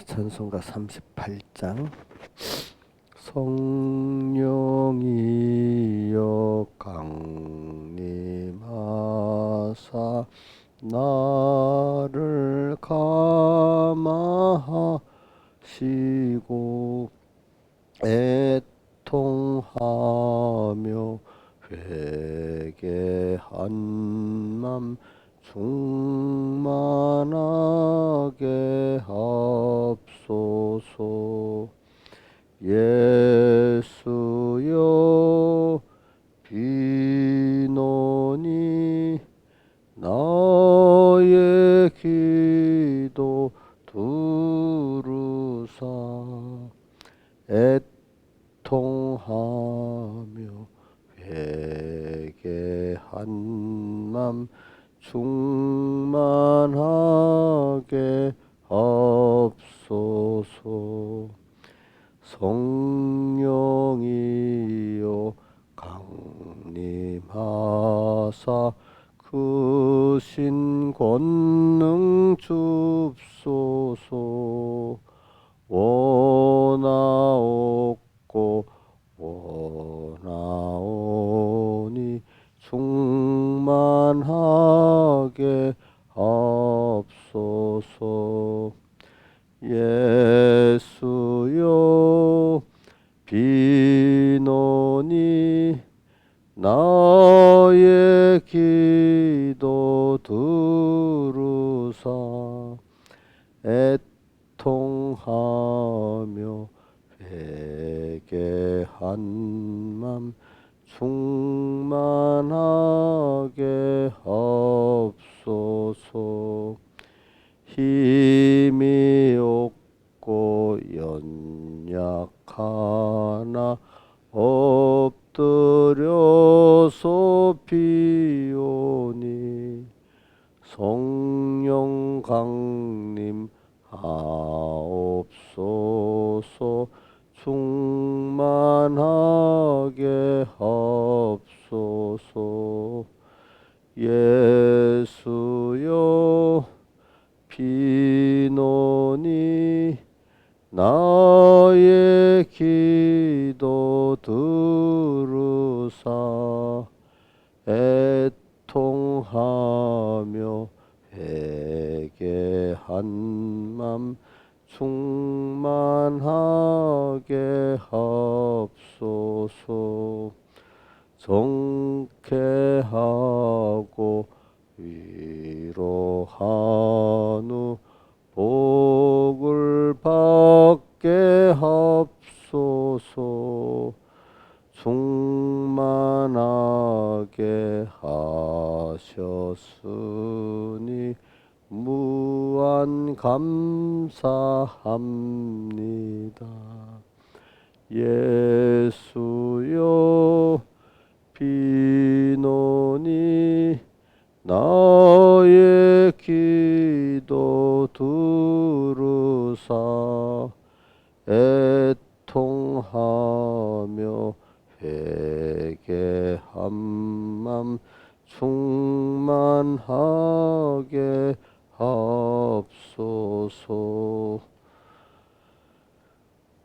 찬송가 38장. 성령이여 강림하사 나를 감화하시고 애통하며 회개한 맘 충만하게 하옵소서. 예수여 비노니 나의 기도 두루사 애통하며 회개한 맘 충만하게 하옵소서. 성령이여 강림하사 그 신 권능 줍소서. 원하옵고 원하오니 충만하게 하옵소서. 예수여 비노니 나의 기도 두루사 애통하며 회개한 맘 충만하게 하옵소서. 힘이 없고 연약하나 엎드려서 비오니 성령 강림 하옵소서. 충만하게 하옵소서. 예수여 비노니 나의 기도 두루사 애통하며 회개한 맘 충만하게 하옵소서. 정케하고 위로한 후 복을 받게 하옵소서. 충만하게 하셨으니 무한 감사합니다. 예수여 비노니 나의 기도 두루사 애통하며 회개한 맘 충만하게 하옵소서.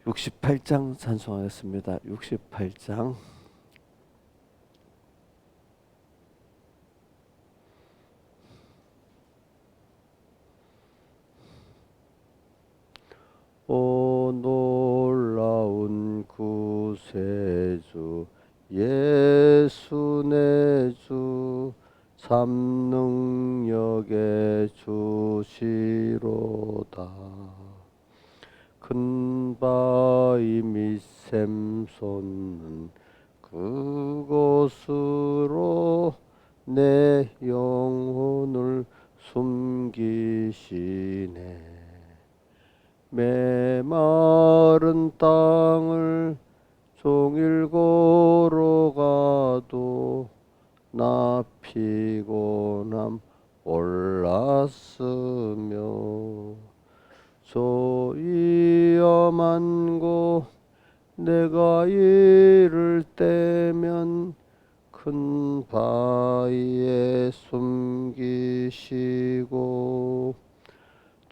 68장 찬송하겠습니다. 68장. 오 놀라운 구세주 예수 내 주 참 능력의 주시로다. 큰 바위 밑샘 솟는 그곳으로 내 영혼을 숨기시네. 메마른 땅을 종일 걸어가도 나 피곤함 올랐으며 저 위험한 곳 내가 이를 때면 큰 바위에 숨기시고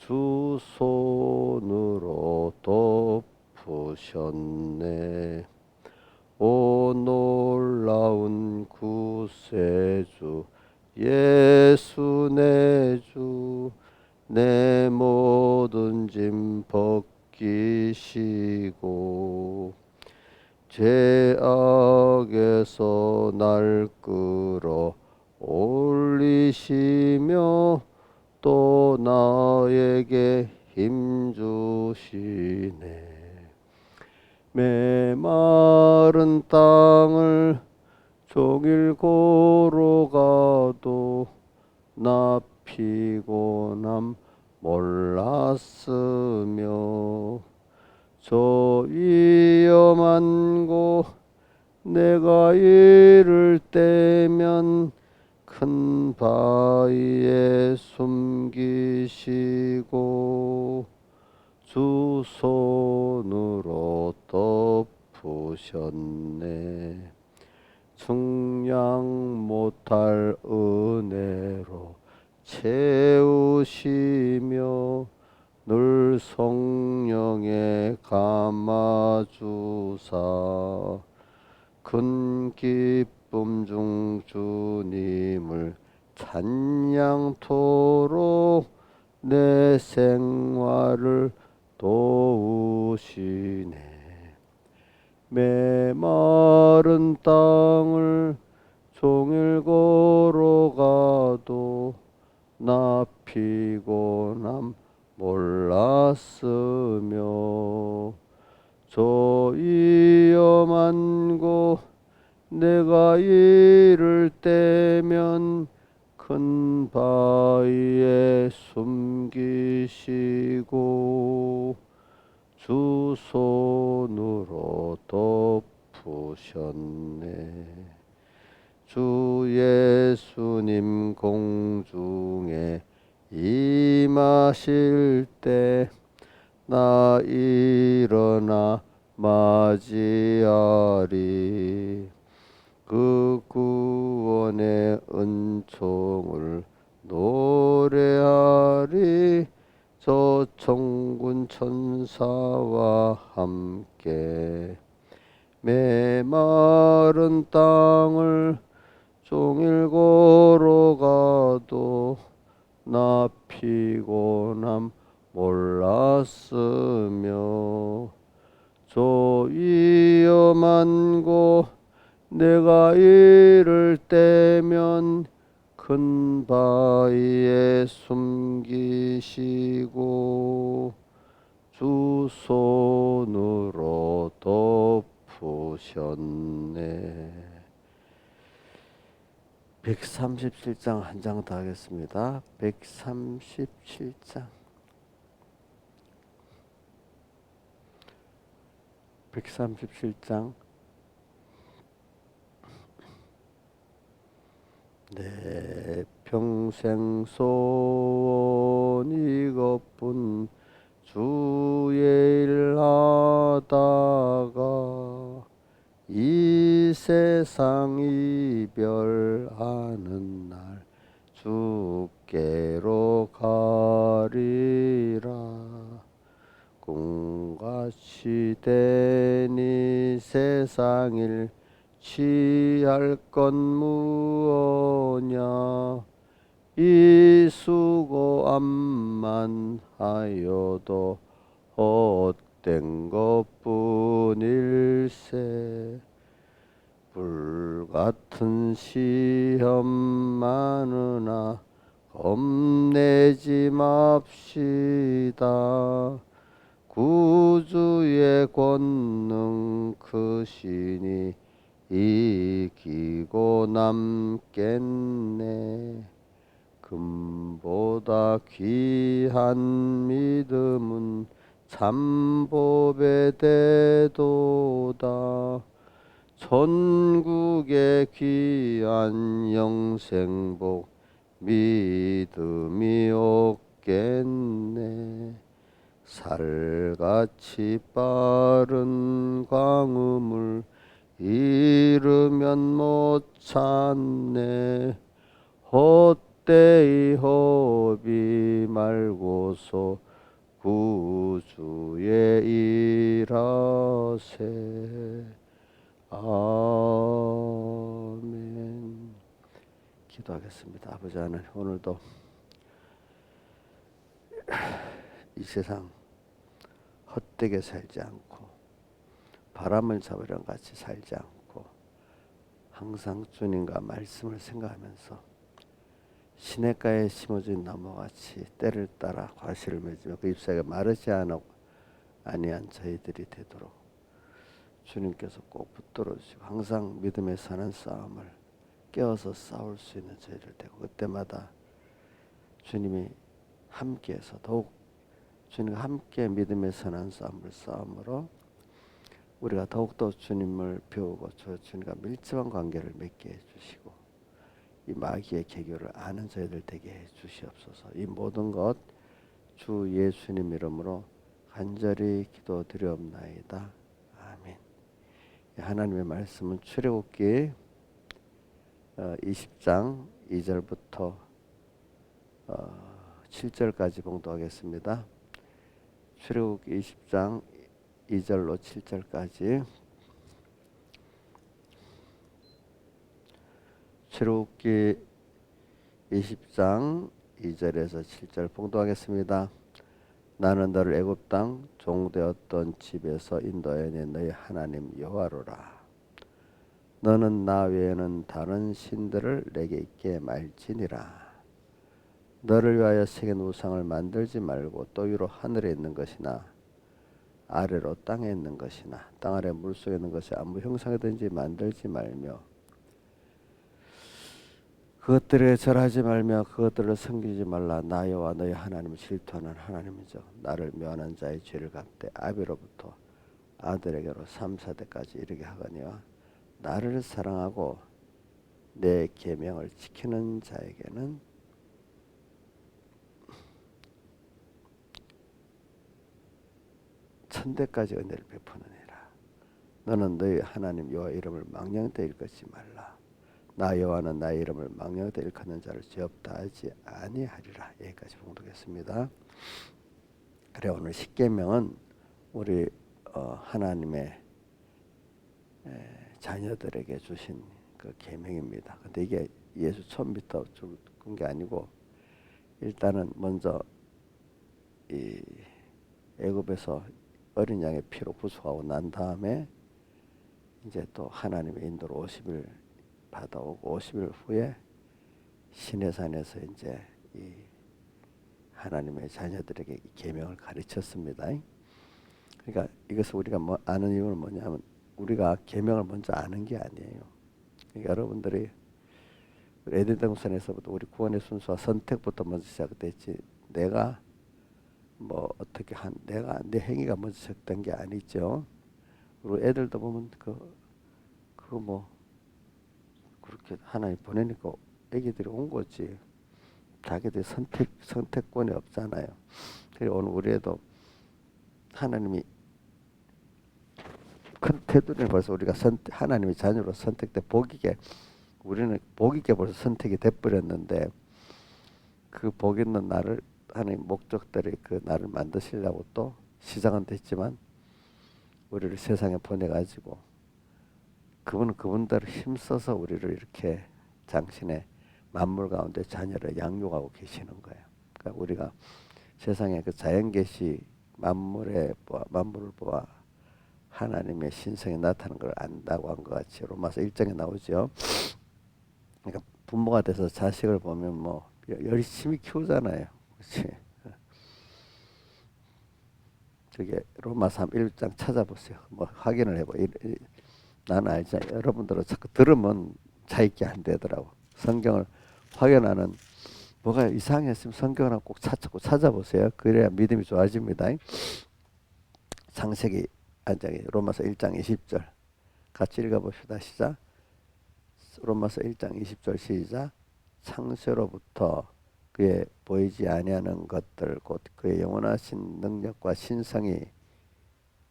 두 손으로 덮으셨네. 오 놀라운 구세주 예수 내 주, 내 모든 짐 벗기시고 죄악에서 날 끌어 올리시며 또 나에게 힘 주시네. 메마른 땅을 종일 걸어가도 나 피곤함 몰랐으며 저 위험한 곳 내가 이를 때면 큰 바위에 숨기시고 주 손으로 덮으셨네. 측량 못할 은혜로 채우시며 늘 성령에 감아주사 큰 기쁨 중 주님을 찬양토록 내 생활을 도우시네. 메마른 땅을 종일 걸어가도 나 피곤함 몰랐으며 저 위험한 곳 내가 이를 때면 큰 바위에 숨기시고 주 손으로 덮으셨네. 주 예수님 공중에 임하실 때 나 일어나 맞이하리. 그 구원의 은총을 노래하리. 저 천군 천사와 함께 메마른 땅을 종일 걸어가도 나 피곤함 몰랐으며 저 위험한 곳 내가 이를 때면 큰 바위에 숨기시고 주 손으로 덮으셨네. 137장 한 장 더 하겠습니다. 137장 137장 내 평생 소원 이것뿐 주의 일 하다가 이 세상 이별하는 날 주께로 가리라. 꿈같이 된 이 세상 일 취할 건 무엇냐. 이 수고함만 하여도 헛된 것뿐일세. 불같은 시험 많으나 겁내지 맙시다. 구주의 권능 크시니 이기고 남겠네. 금보다 귀한 믿음은 참법에 대도다. 천국의 귀한 영생복 믿음이 없겠네. 살같이 빠른 광음을 이르면 못 찾네. 헛된 때의 허비 말고서 구주의 일하세. 아멘. 기도하겠습니다. 아버지 하나님, 오늘도 이 세상 헛되게 살지 않고 바람을 잡으려 같이 살지 않고 항상 주님과 말씀을 생각하면서 시냇가에 심어진 나무같이 때를 따라 과실을 맺으며 그 잎사귀가 마르지 아니한 저희들이 되도록 주님께서 꼭 붙들어 주시고 항상 믿음에 사는 싸움을 깨어서 싸울 수 있는 저희들 되고 그때마다 주님이 함께해서 더욱 주님과 함께 믿음에 사는 싸움을 싸움으로 우리가 더욱더 주님을 배우고 주님과 밀접한 관계를 맺게 해주시고 이 마귀의 계교를 아는 저희들 되게 해주시옵소서. 이 모든 것 주 예수님 이름으로 간절히 기도드리옵나이다. 아멘. 하나님의 말씀은 출애굽기 20장 2절부터 7절까지 봉독하겠습니다. 출애굽기 20장 2절로 7절까지. 출애굽기 20장 2절에서 7절 봉독하겠습니다. 나는 너를 애굽 땅 종되었던 집에서 인도해낸 너희 하나님 여호와로라. 너는 나 외에는 다른 신들을 내게 있게 말지니라. 너를 위하여 새긴 우상을 만들지 말고 또 위로 하늘에 있는 것이나 아래로 땅에 있는 것이나 땅 아래 물속에 있는 것이 아무 형상이든지 만들지 말며 그것들에 절하지 말며 그것들을 섬기지 말라. 나 여호와 너희 하나님을 질투하는 하나님이죠. 나를 멸하는 자의 죄를 갚되 아비로부터 아들에게로 3, 4대까지 이르게 하거니와 나를 사랑하고 내 계명을 지키는 자에게는 천대까지 은혜를 베푸느니라. 너는 너희 하나님 여호와 이름을 망령되 일컫지 말라. 나 여호와는 나의 이름을 망령되 일컫는 자를 죄 없다 하지 아니하리라. 여기까지 봉독했습니다. 그래 오늘 십계명은 우리 하나님의 자녀들에게 주신 그 계명입니다. 근데 이게 예수 처음부터 준 게 아니고 일단은 먼저 이 애굽에서 어린 양의 피로 구속하고 난 다음에 이제 또 하나님의 인도로 50일 받아오고 50일 후에 시내산에서 이제 이 하나님의 자녀들에게 이 계명을 가르쳤습니다. 그러니까 이것을 우리가 아는 이유는 뭐냐면 우리가 계명을 먼저 아는 게 아니에요. 그러니까 여러분들이 에덴 동산에서부터 우리 구원의 순서와 선택부터 먼저 시작됐지. 내가 뭐 어떻게 내가 내 행위가 먼저 시작된 게 아니죠. 그리고 애들도 보면 그거 뭐 그렇게 하나님 보내니까 애기들이 온 거지. 자기들 선택권이 없잖아요. 그래서 오늘 우리에도 하나님이 큰 테두리는 벌써 우리가 하나님의 자녀로 선택돼 복이게 우리는 복이게 벌써 선택이 돼버렸는데 그 복 있는 나를 하나님 목적들이 그 나를 만드시려고 또 시작은 됐지만 우리를 세상에 보내가지고 그분대로 힘써서 우리를 이렇게 당신의 만물 가운데 자녀를 양육하고 계시는 거예요. 그러니까 우리가 세상에 그 자연계시 만물을 보아 하나님의 신성이 나타나는 걸 안다고 한 것 같이 로마서 1장에 나오죠. 그러니까 부모가 돼서 자식을 보면 뭐 열심히 키우잖아요. 그렇지? 저게 로마 3 1장 찾아보세요. 뭐 확인을 해봐. 나는 알지. 여러분들은 자꾸 들으면 자익게 안 되더라고. 성경을 확인하는 뭐가 이상했으면 성경을 꼭 찾아보세요. 그래야 믿음이 좋아집니다. 창세기 로마서 1장 20절 같이 읽어봅시다. 시작. 로마서 1장 20절 시작. 창세로부터 그의 보이지 아니하는 것들 곧 그의 영원하신 능력과 신성이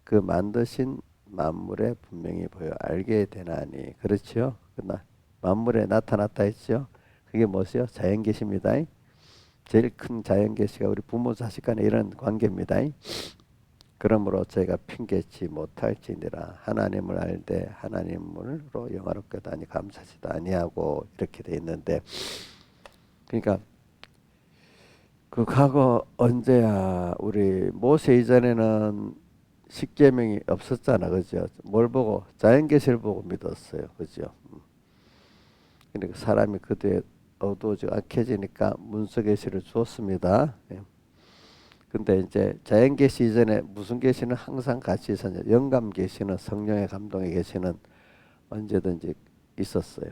그 만드신 만물에 분명히 보여 알게 되나니. 그렇죠? 만물에 나타났다 했죠. 그게 그게 뭐죠? 자연계시입니다. 제일 큰 자연계시가 우리 부모 자식 간의 이런 관계입니다. 그러므로 저희가 핑계치 못할지니라 하나님을 알되 하나님으로 영화롭게도 아니 감사치도 아니하고 이렇게 돼 있는데, 그러니까 그 과거 언제야 우리 모세 이전에는 십계명이 없었잖아, 그죠? 뭘 보고? 자연계시를 보고 믿었어요, 그죠? 그러니까 사람이 그 뒤에 어두워지고 악해지니까 문서계시를 주었습니다. 예. 근데 이제 자연계시 이전에 무슨 계시는 항상 같이 있었냐? 영감계시는 성령의 감동의 계시는 언제든지 있었어요.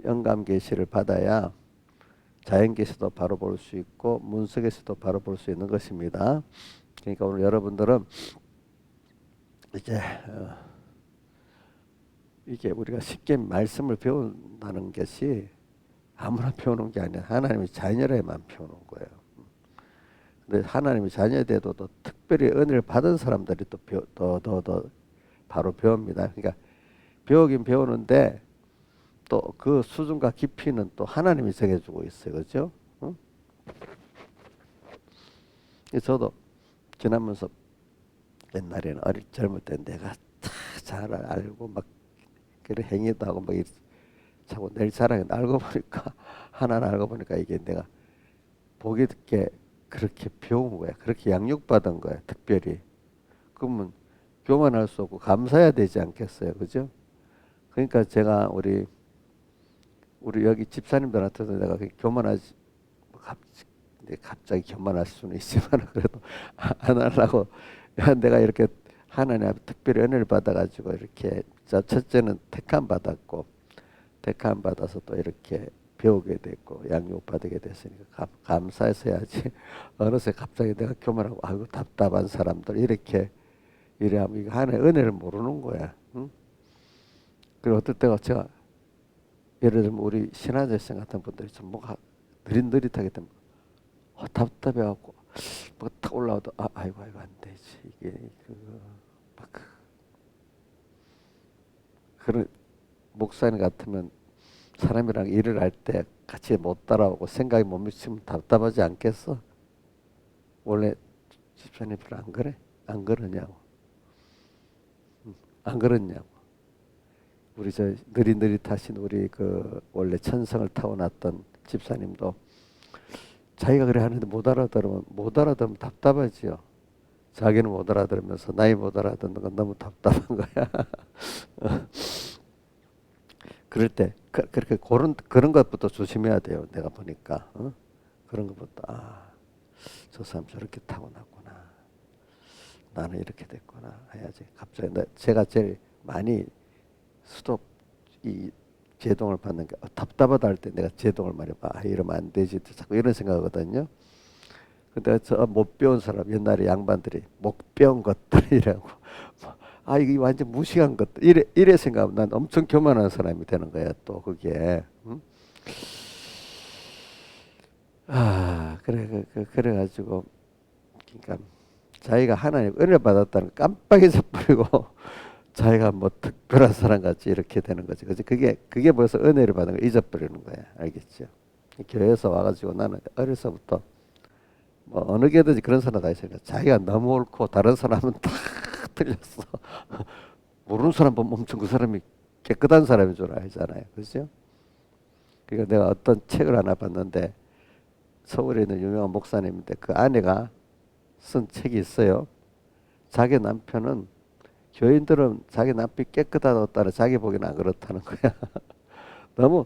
영감계시를 받아야 자연계시도 바로 볼 수 있고 문서계시도 바로 볼 수 있는 것입니다. 그러니까 오늘 여러분들은 이제 이게 우리가 쉽게 말씀을 배운다는 것이 아무나 배우는 게 아니라 하나님의 자녀에만 배우는 거예요. 근데 하나님의 자녀돼도 또 특별히 은혜를 받은 사람들이 더 바로 배웁니다. 그러니까 배우긴 배우는데 또 그 수준과 깊이는 또 하나님이 정해주고 있어요, 그렇죠? 응? 저도 지나면서 옛날에는 젊을 때 내가 잘 알고 막 그런 행위도 하고 막 자꾸 내 자랑에 알고 보니까 하나는 알고 보니까 이게 내가 보기 듣게 그렇게 배운 거야. 그렇게 양육받은 거야. 특별히. 그러면 교만할 수 없고 감사해야 되지 않겠어요, 그죠? 그러니까 제가 우리 여기 집사님들한테도 내가 교만하지, 갑자기 교만할 수는 있지만 그래도 안 하려고. 야, 내가 이렇게 하나님 앞에 특별히 은혜를 받아가지고 이렇게 첫째는 택함 받았고 택함 받아서 또 이렇게 배우게 됐고 양육받게 됐으니까 감사해서 해야지. 어느새 갑자기 내가 교만하고 아이고 답답한 사람들 이렇게 이래하면 이거 하나의 은혜를 모르는 거야. 응? 그리고 어떨 때가 제가 예를 들면 우리 신하대생 같은 분들이 좀 뭐가 느릿느릿하게 되면 답답해갖고 뭐 탁 올라와도 아이고 안 되지 이게 막 그런 목사님 같으면 사람이랑 일을 할 때 같이 못 따라오고 생각이 못 미치면 답답하지 않겠어? 원래 집사님들 안 그래? 안 그러냐고? 안 그러냐고? 우리 저 느릿느릿하신 우리 그 원래 천성을 타고났던 집사님도 자기가 그래 하는데 못 알아들으면 답답하지요. 자기는 못 알아들으면서 나이 못 알아듣는 건 너무 답답한 거야. 그럴 때 그렇게 그런 것부터 조심해야 돼요. 내가 보니까 그런 것부터 저 사람 저렇게 타고났구나. 나는 이렇게 됐구나 해야지. 갑자기 제가 제일 많이 수도 이 제동을 받는 게 답답하다 할 때 내가 제동을 많이 봐. 이러면 안 되지. 자꾸 이런 생각하거든요. 근데 저 못 배운 사람 옛날에 양반들이 못 배운 것들이라고 이게 완전 무식한 것들 이래 생각하면 난 엄청 교만한 사람이 되는 거야 또 그게. 응? 그래가지고 그러니까 자기가 하나님 은혜 받았다는 걸 깜빡 잊어버리고 자기가 뭐 특별한 사람 같이 이렇게 되는 거지. 그지? 그게 벌써 은혜를 받은 걸 잊어버리는 거야. 알겠죠? 교회에서 와가지고 나는 어려서부터 뭐 어느 게든지 그런 사람 다 있으니까 자기가 너무 옳고 다른 사람은 다 틀렸어. 모르는 사람 보면 엄청 그 사람이 깨끗한 사람인 줄 알잖아요. 그죠? 그러니까 내가 어떤 책을 하나 봤는데 서울에 있는 유명한 목사님인데 그 아내가 쓴 책이 있어요. 자기 남편은 교인들은 자기 남편이 깨끗하다고 따라 자기 보기는 안 그렇다는 거야. 너무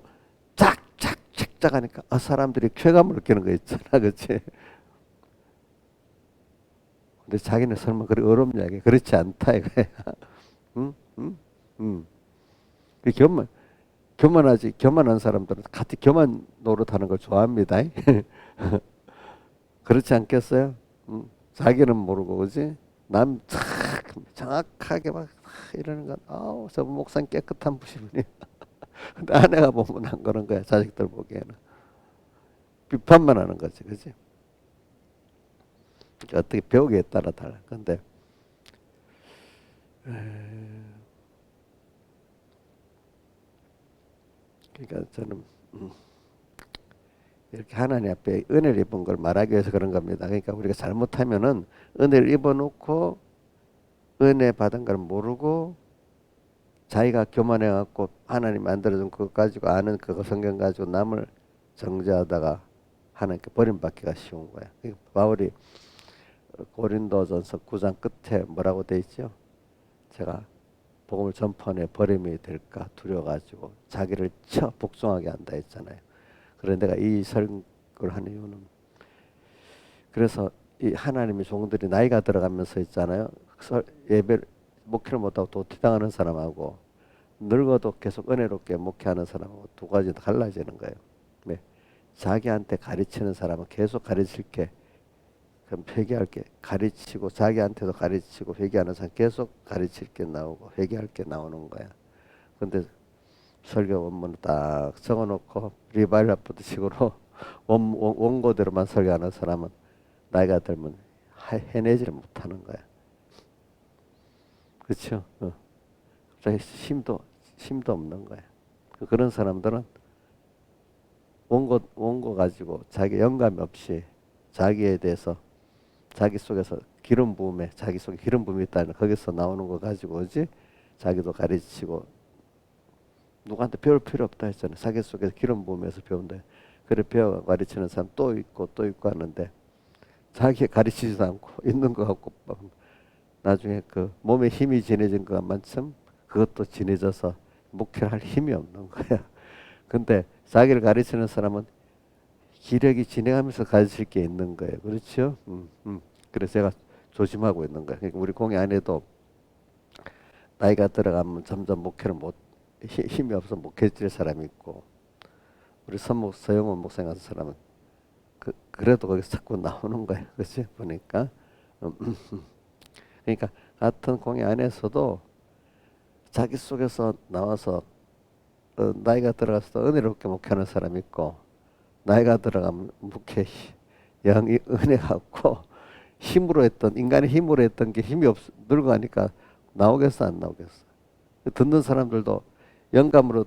착착착착하니까 사람들이 쾌감을 느끼는 거 있잖아. 그렇지? 근데 자기는 설마 그리 어렵냐 이게 그렇지 않다 이거야. 응? 응? 응. 그 교만한 사람들은 같이 교만 노릇하는 걸 좋아합니다. 그렇지 않겠어요? 응? 자기는 모르고 그지? 남 정확하게 막 이러는 건 저 목상 깨끗한 분이네. 근데 아내가 보면 안 그런 거야. 자식들 보기에는 비판만 하는 거지, 그지? 그러니까 어떻게 배우기에 따라 달라. 근데 그러니까 저는 이렇게 하나님 앞에 은혜를 입은 걸 말하기 위해서 그런 겁니다. 그러니까 우리가 잘못하면은 은혜를 입어놓고 은혜 받은 걸 모르고 자기가 교만해 갖고 하나님 만들어준 그것 가지고 아는 그거 성경 가지고 남을 정죄하다가 하나님께 버림받기가 쉬운 거야. 그러니까 바울이 고린도전서 9장 끝에 뭐라고 돼 있죠? 제가 복음을 전파하는 버림이 될까 두려워가지고 자기를 쳐 복종하게 한다 했잖아요. 그런데 내가 이 설교를 하는 이유는 그래서 이 하나님의 종들이 나이가 들어가면서 있잖아요. 예배 목회를 못하고 도태당하는 사람하고 늙어도 계속 은혜롭게 목회하는 사람하고 두 가지 달라지는 거예요. 네. 자기한테 가르치는 사람은 계속 가르칠 게 그럼 회개할 게 가르치고 자기한테도 가르치고 회개하는 사람 계속 가르칠 게 나오고 회개할 게 나오는 거야. 근데 설교 원문을 딱 적어놓고 리바이럴부터 식으로 원고대로만 설교하는 사람은 나이가 들면 해내지를 못하는 거야. 그렇죠? 갑자기 힘도 없는 거야. 그런 사람들은 원고 가지고 자기 영감이 없이 자기에 대해서 자기 속에서 기름 부음에 자기 속에 기름 부음이 있다는 거기서 나오는 거 가지고 오지 자기도 가르치고 누구한테 배울 필요 없다 했잖아요. 자기 속에서 기름 부음에서 배운다. 그래 배워 가르치는 사람 또 있고 또 있고 하는데 자기 가르치지도 않고 있는 거 갖고 나중에 그 몸에 힘이 진해진 것만큼 그것도 진해져서 목회를 할 힘이 없는 거야. 근데 자기를 가르치는 사람은 기력이 진행하면서 가르칠 게 있는 거예요. 그렇죠? 그래서 제가 조심하고 있는 거예요. 그러니까 우리 공회 안에도 나이가 들어가면 점점 목회를 힘이 없어 목회질 사람이 있고 우리 서영원 목사 같은 사람은 그래도 거기서 자꾸 나오는 거예요. 그렇지? 보니까 그러니까 같은 공회 안에서도 자기 속에서 나와서 나이가 들어가서 은혜롭게 목회하는 사람이 있고 나이가 들어가면 목회 영이 은혜 갖고 힘으로 했던 인간의 힘으로 했던 게 힘이 없 늙어가니까 나오겠어 안 나오겠어. 듣는 사람들도 영감으로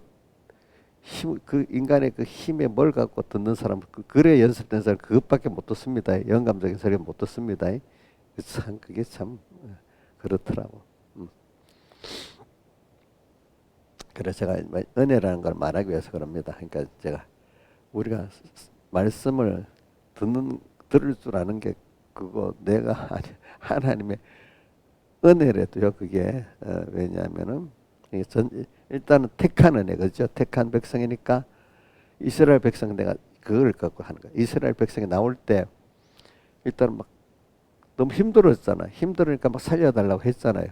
그 인간의 그 힘에 뭘 갖고 듣는 사람 그래 연습된 사람 그것밖에 못 듣습니다. 영감적인 소리 못 듣습니다. 참 그게 참 그렇더라고. 그래서 제가 은혜라는 걸 말하기 위해서 그럽니다. 그러니까 제가 우리가 말씀을 들을 줄 아는 게 그거 내가 아니 하나님의 은혜래도요. 그게 왜냐하면은 일단은 택한 은혜 그죠? 택한 백성이니까 이스라엘 백성 내가 그걸 갖고 하는 거야. 이스라엘 백성이 나올 때 일단 막 너무 힘들었잖아. 힘들으니까 막 살려달라고 했잖아요.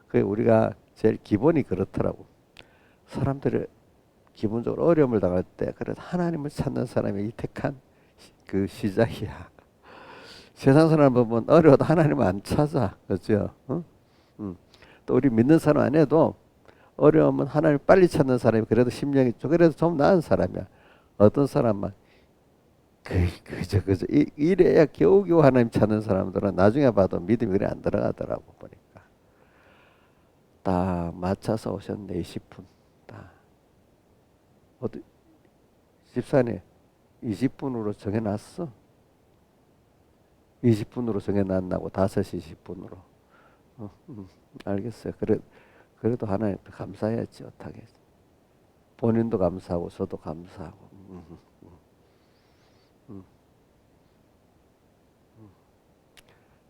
그게 우리가 제일 기본이 그렇더라고. 사람들이 기본적으로 어려움을 당할 때 그래도 하나님을 찾는 사람이 이 택한 그 시작이야. 세상 사람 보면 어려워도 하나님을 안 찾아. 그죠? 응? 또 우리 믿는 사람 안에도 어려우면 하나님을 빨리 찾는 사람이 그래도 심령이 그래도 좀 나은 사람이야. 어떤 사람만 그저 이래야 겨우겨우 하나님 찾는 사람들은 나중에 봐도 믿음이 그래 안 들어가더라고 보니까. 딱 맞춰서 오셨네 20분. 딱 어디 집사님 20분으로 정해놨어. 20분으로 정해놨나고 5시 20분으로. 알겠어요. 그래도 하나님 감사해야지 어떡하겠어. 본인도 감사하고 저도 감사하고.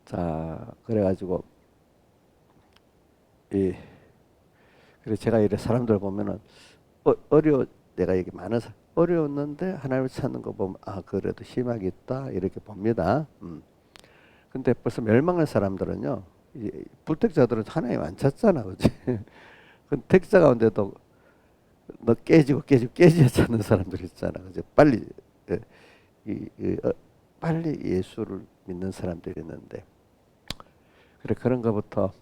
자 그래가지고 그래 제가 이래 사람들 보면은 내가 이게 많은 어려웠는데 하나님을 찾는 거 보면 아 그래도 희망이 있다 이렇게 봅니다. 근데 벌써 멸망한 사람들은요, 불택자들은 하나님 안 찾잖아, 그렇지? 그 택자 가운데도 너 깨져야 찾는 사람들 있잖아, 그죠? 빨리 빨리 예수를 믿는 사람들이 있는데, 그래 그런 것부터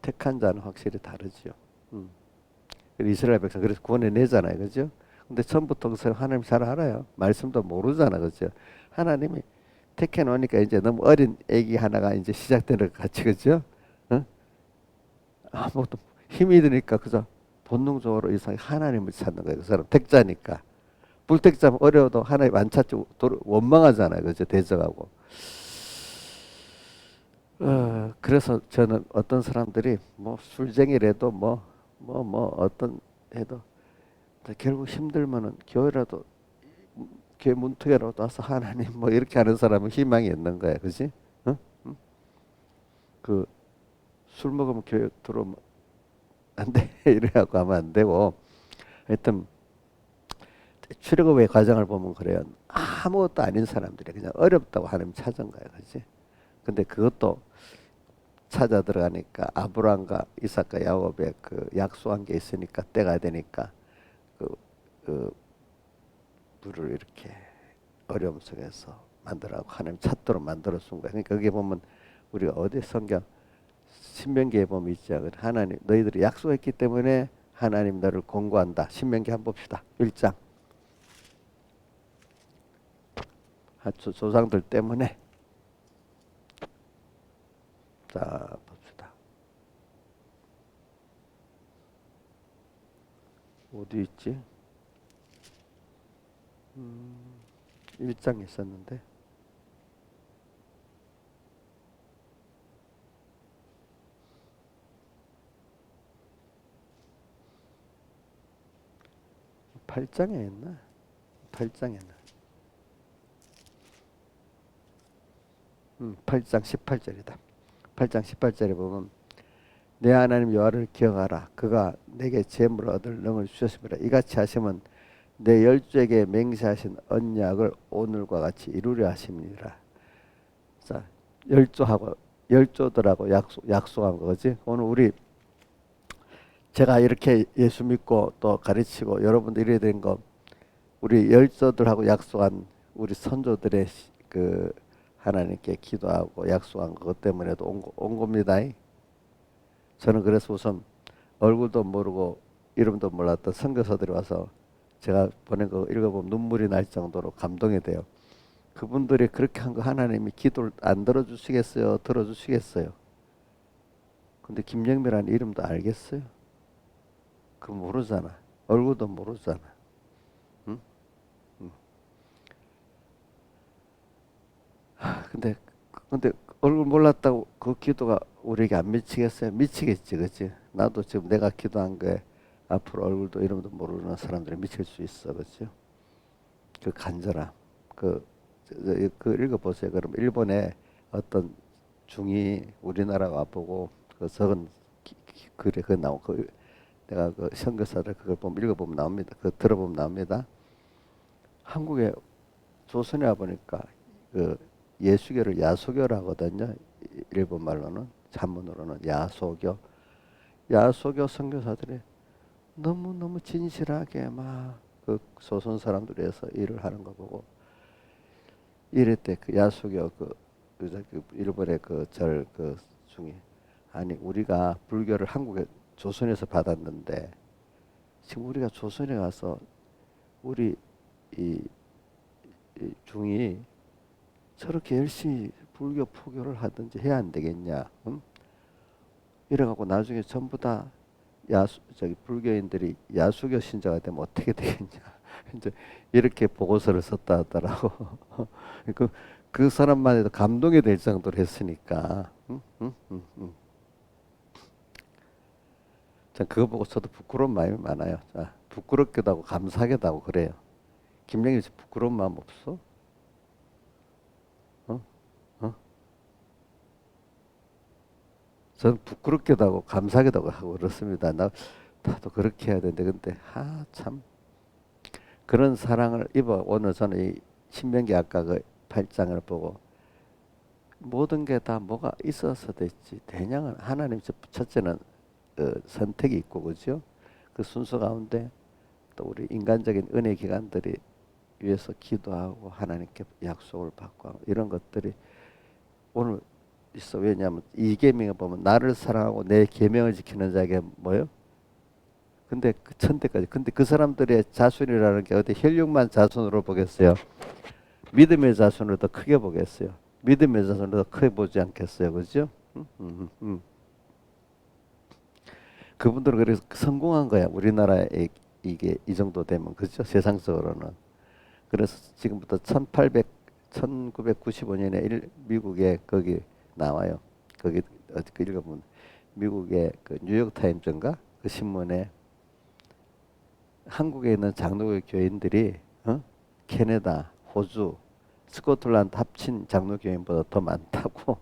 택한 자는 확실히 다르죠. 이스라엘 백성 그래서 구원해 내잖아요, 그죠? 근데 처음부터 그 사람 하나님 잘 알아요. 말씀도 모르잖아, 그죠? 하나님이 택해 놓으니까 이제 너무 어린 애기 하나가 이제 시작되는 것 같이 그죠? 아무것도 힘이 드니까 그죠? 본능적으로 이상 하나님을 찾는 거예요. 그 사람 택자니까. 불택자면 어려워도 하나님 안 찾지 원망하잖아요. 그죠? 대적하고. 그래서 저는 어떤 사람들이 뭐 술쟁이라도 뭐 어떤 해도 결국 힘들면은 교회라도 교회 문턱에라도 와서 하나님 뭐 이렇게 하는 사람은 희망이 있는 거야. 그지? 어? 응? 그 술 먹으면 교회 들어오면 안 돼. 이래갖고 하면 안 되고. 하여튼 출애굽의 과정을 보면 그래요. 아무것도 아닌 사람들이 그냥 어렵다고 하나님 찾은 거야. 그지? 근데 그것도 찾아 들어가니까 아브라함과 이삭과 야곱의 그 약속한 게 있으니까 때가 되니까 그, 그 물을 이렇게 어려움 속에서 만들라고 하나님 찾도록 만들어 준 거야. 그러니까 거기 보면 우리가 어디 성경 신명기에 보면 있죠. 하나님 너희들이 약속했기 때문에 하나님 너를 공고한다. 신명기 한번 봅시다. 1장. 조상들 때문에. 자 봅시다. 어디 있지? 1장 있었는데. 팔장에 있나? 8장에 있나? 8장 18절이다. 8장 18절에 보면 내 하나님 여호와를 기억하라. 그가 내게 재물을 얻을 능을 주셨습니다. 이같이 하시면 내 열조에게 맹세하신 언약을 오늘과 같이 이루려 하심이니라. 자, 열조들하고 약속한 거지. 오늘 우리 제가 이렇게 예수 믿고 또 가르치고 여러분들 이래 된 거 우리 열조들하고 약속한 우리 선조들의 그 하나님께 기도하고 약속한 것 때문에도 온 겁니다. 저는 그래서 우선 얼굴도 모르고 이름도 몰랐던 선교사들이 와서 제가 보낸 거 읽어보면 눈물이 날 정도로 감동이 돼요. 그분들이 그렇게 한 거 하나님이 기도를 안 들어주시겠어요? 들어주시겠어요? 근데 김영미라는 이름도 알겠어요? 그거 모르잖아. 얼굴도 모르잖아. 응? 응. 근데 얼굴 몰랐다고 그 기도가 우리에게 안 미치겠어요? 미치겠지, 그치? 나도 지금 내가 기도한 거에 앞으로 얼굴도 이름도 모르는 사람들이 미칠 수 있어, 그치? 그 간절함, 그 읽어보세요. 그럼 일본의 어떤 중이 우리나라 와보고 그 적은 글에 그 나오 그 내가 그 선교사들 그걸 보면 읽어보면 나옵니다. 그 들어보면 나옵니다. 한국에 조선에 와 보니까 그 예수교를 야소교라고 하거든요. 일본 말로는 한문으로는 야소교. 야소교 선교사들이 너무 진실하게 막 그 조선 사람들이 해서 일을 하는 거 보고 이랬대. 그 야소교 그 일본의 그 절 그 중에 아니 우리가 불교를 한국에 조선에서 받았는데 지금 우리가 조선에 가서 우리 이 중이 저렇게 열심히 불교 포교를 하든지 해야 안 되겠냐? 응? 이래갖고 나중에 전부 다 저기 불교인들이 야수교 신자가 되면 어떻게 되겠냐? 이제 이렇게 보고서를 썼다 하더라고. 그 사람만 해도 감동이 될 정도로 했으니까. 응? 응? 응? 응. 전 그거 보고 저도 부끄러운 마음이 많아요. 자, 부끄럽기도 하고 감사하기도 하고 그래요. 김영일 씨 부끄러운 마음 없어? 어? 어? 저는 부끄럽기도 하고 감사하기도 하고 그렇습니다. 나도 그렇게 해야 되는데 근데 참 그런 사랑을 입어 오늘 저는 이 신명기 아까 그 8장을 보고 모든 게 다 뭐가 있어서 됐지. 대량은 하나님 첫째는 선택이 있고 그죠? 그 순서 가운데 또 우리 인간적인 은혜 기관들이 위해서 기도하고 하나님께 약속을 받고 이런 것들이 오늘 있어. 왜냐하면 이 계명을 보면 나를 사랑하고 내 계명을 지키는 자에게 뭐요? 근데 그 천대까지. 근데 그 사람들의 자손이라는 게 어디 혈육만 자손으로 보겠어요? 믿음의 자손을 더 크게 보겠어요? 믿음의 자손을 더 크게 보지 않겠어요? 그죠? 그분들은 그래서 성공한 거야. 우리나라에 이게 이 정도 되면 그죠? 세상적으로는. 그래서 지금부터 1995년에 미국에 거기 나와요. 거기 어떻게 읽어보면 미국의 그 뉴욕 타임즈인가 그 신문에 한국에 있는 장로교 교인들이 캐나다, 호주, 스코틀랜드 합친 장로교인보다 더 많다고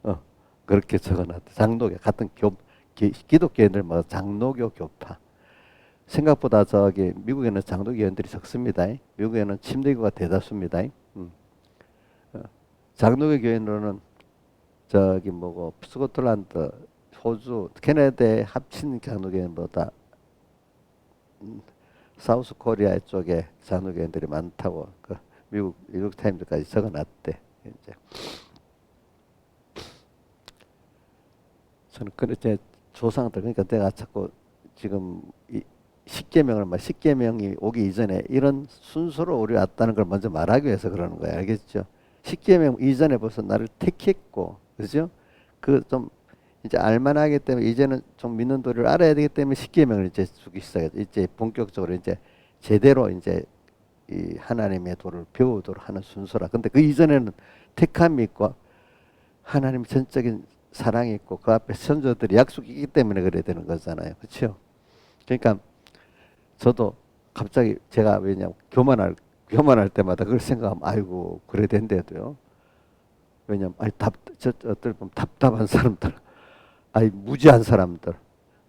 어, 그렇게 적어놨다. 장로교 같은 기독교인들 뭐 장로교 교파. 생각보다 저기 미국에는 장로교인들이 적습니다. 미국에는 침례교가 대다수입니다. 어, 장로교 교인으로는 저기 뭐고 스코틀랜드, 호주, 캐나다에 합친 장로교인보다 사우스 코리아 쪽에 장로교인들이 많다고 그 미국 뉴욕 타임즈까지 적어놨대. 이제 저는 그제 조상들 그러니까 내가 자꾸 지금 이 십계명을 말 십계명이 오기 이전에 이런 순서로 우리 왔다는 걸 먼저 말하기 위해서 그러는 거야. 알겠죠? 십계명 이전에 벌써 나를 택했고, 그죠? 그 좀 이제 알만하기 때문에 이제는 좀 믿는 도리를 알아야 되기 때문에 십계명을 이제 주기 시작했죠. 이제 본격적으로 이제 제대로 이제 이 하나님의 도를 배우도록 하는 순서라. 근데 그 이전에는 택함이 있고 하나님 전적인 사랑이 있고 그 앞에 선조들이 약속이 있기 때문에 그래야 되는 거잖아요. 그렇죠? 그러니까 저도 갑자기 제가 왜냐면 교만할 때마다 그걸 생각하면 아이고 그래야 된대도요. 왜냐면 아니 어떨 보면 답답한 사람들, 아이 무지한 사람들.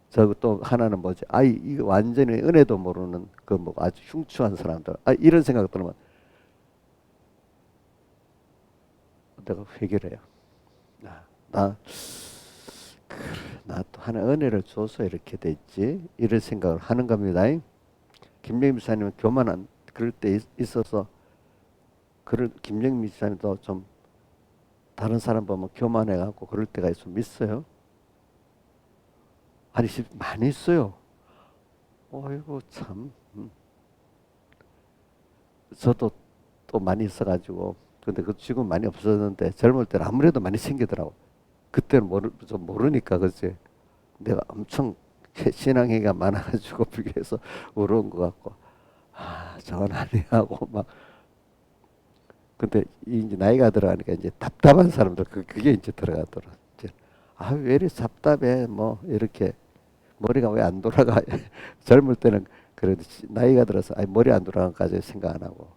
저 또 하나는 뭐지? 아이 이거 완전히 은혜도 모르는 그 뭐 아주 흉추한 사람들. 아 이런 생각 들으면 내가 회개를 해요. 나 나 또 하나 은혜를 줘서 이렇게 됐지 이런 생각을 하는 겁니다. 김영민 목사님은 교만한 그럴 때 있어서 그럴 김영민 목사님도 좀 다른 사람 보면 교만해갖고 그럴 때가 있으면 있어요. 아니 많이 있어요. 어이구 참. 저도 또 많이 있어가지고 근데 그 지금 많이 없어졌는데 젊을 때는 아무래도 많이 생기더라고. 그때는 좀 모르니까 그지. 내가 엄청 신앙회가 많아가지고 비교해서 어려운 것 같고 아 저건 아니하고 막 근데 이제 나이가 들어가니까 이제 답답한 사람들 그게 이제 들어가더라. 이제 아왜 이렇게 답답해 뭐 이렇게 머리가 왜 안 돌아가 젊을 때는 그래도 나이가 들어서 아 머리 안 돌아가까지 생각 안 하고